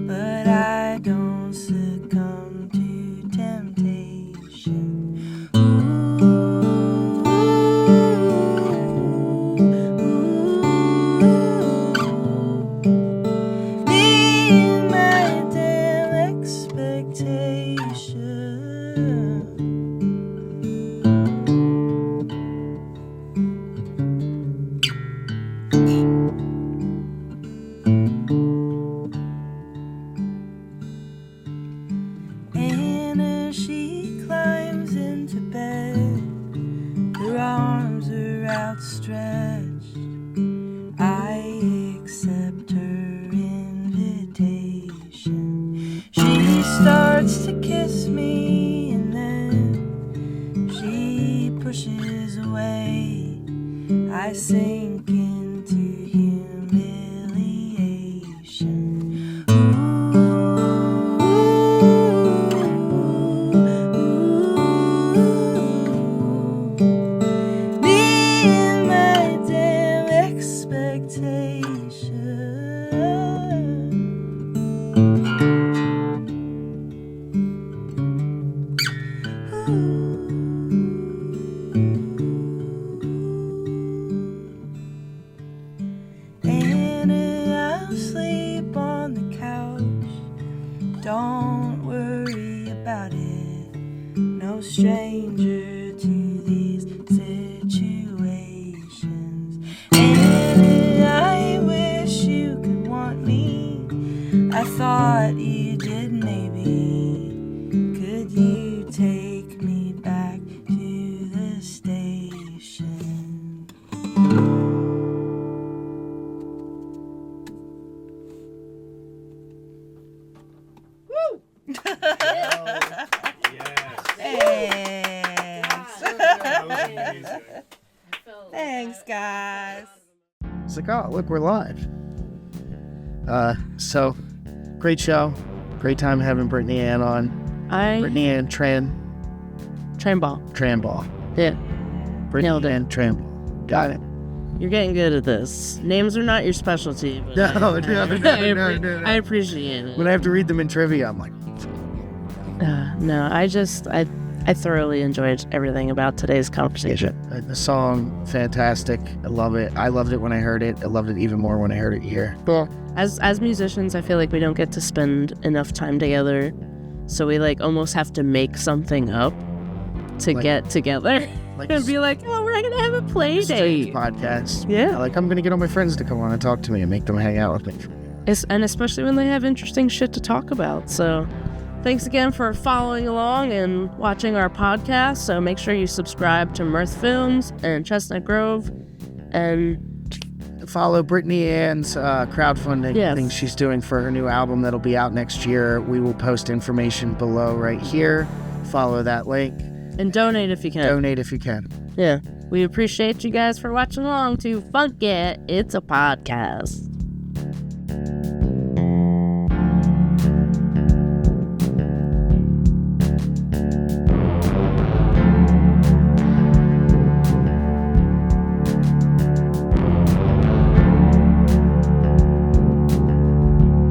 Speaker 6: but I don't succumb to temptation. Me and my damn expectation. And as she climbs into bed, her arms are outstretched, I accept her invitation. She starts to kiss me and then she pushes away. I sink into humiliation. Me and my damn expectation. And I'll sleep on the couch. Don't worry about it. No stranger to these situations. And I wish you could want me. I thought you did, maybe. Could you take me back to the station? Thanks, guys.
Speaker 1: It's like, oh, look, we're live. So, great show. Great time having Brittany Ann on. Brittany Ann Tranball.
Speaker 2: Yeah,
Speaker 1: Brittany
Speaker 2: Nailed it.
Speaker 1: Ann Tranball. Got it.
Speaker 2: you're getting good at this. Names are not your specialty. But
Speaker 1: No.
Speaker 2: I appreciate it.
Speaker 1: When I have to read them in trivia, I'm like,
Speaker 2: No, I thoroughly enjoyed everything about today's conversation.
Speaker 1: the song, fantastic. I love it. I loved it when I heard it. I loved it even more when I heard it here.
Speaker 2: Well, as musicians, I feel like we don't get to spend enough time together, so we like almost have to make something up to get together.
Speaker 1: Like
Speaker 2: Gonna be like, oh, we're gonna have a play
Speaker 1: strange
Speaker 2: date.
Speaker 1: podcast.
Speaker 2: Yeah.
Speaker 1: Like I'm gonna get all my friends to come on and talk to me and make them hang out with me.
Speaker 2: And especially when they have interesting shit to talk about. So thanks again for following along and watching our podcast. So make sure you subscribe to Mirth Films and Chestnut Grove. And
Speaker 1: Follow Brittany Ann's crowdfunding
Speaker 2: Yes.
Speaker 1: thing she's doing for her new album that'll be out next year. We will post information below right here. Follow that link.
Speaker 2: donate if you can.
Speaker 1: Donate if you can.
Speaker 2: Yeah. We appreciate you guys for watching along to Funk It. It's a podcast.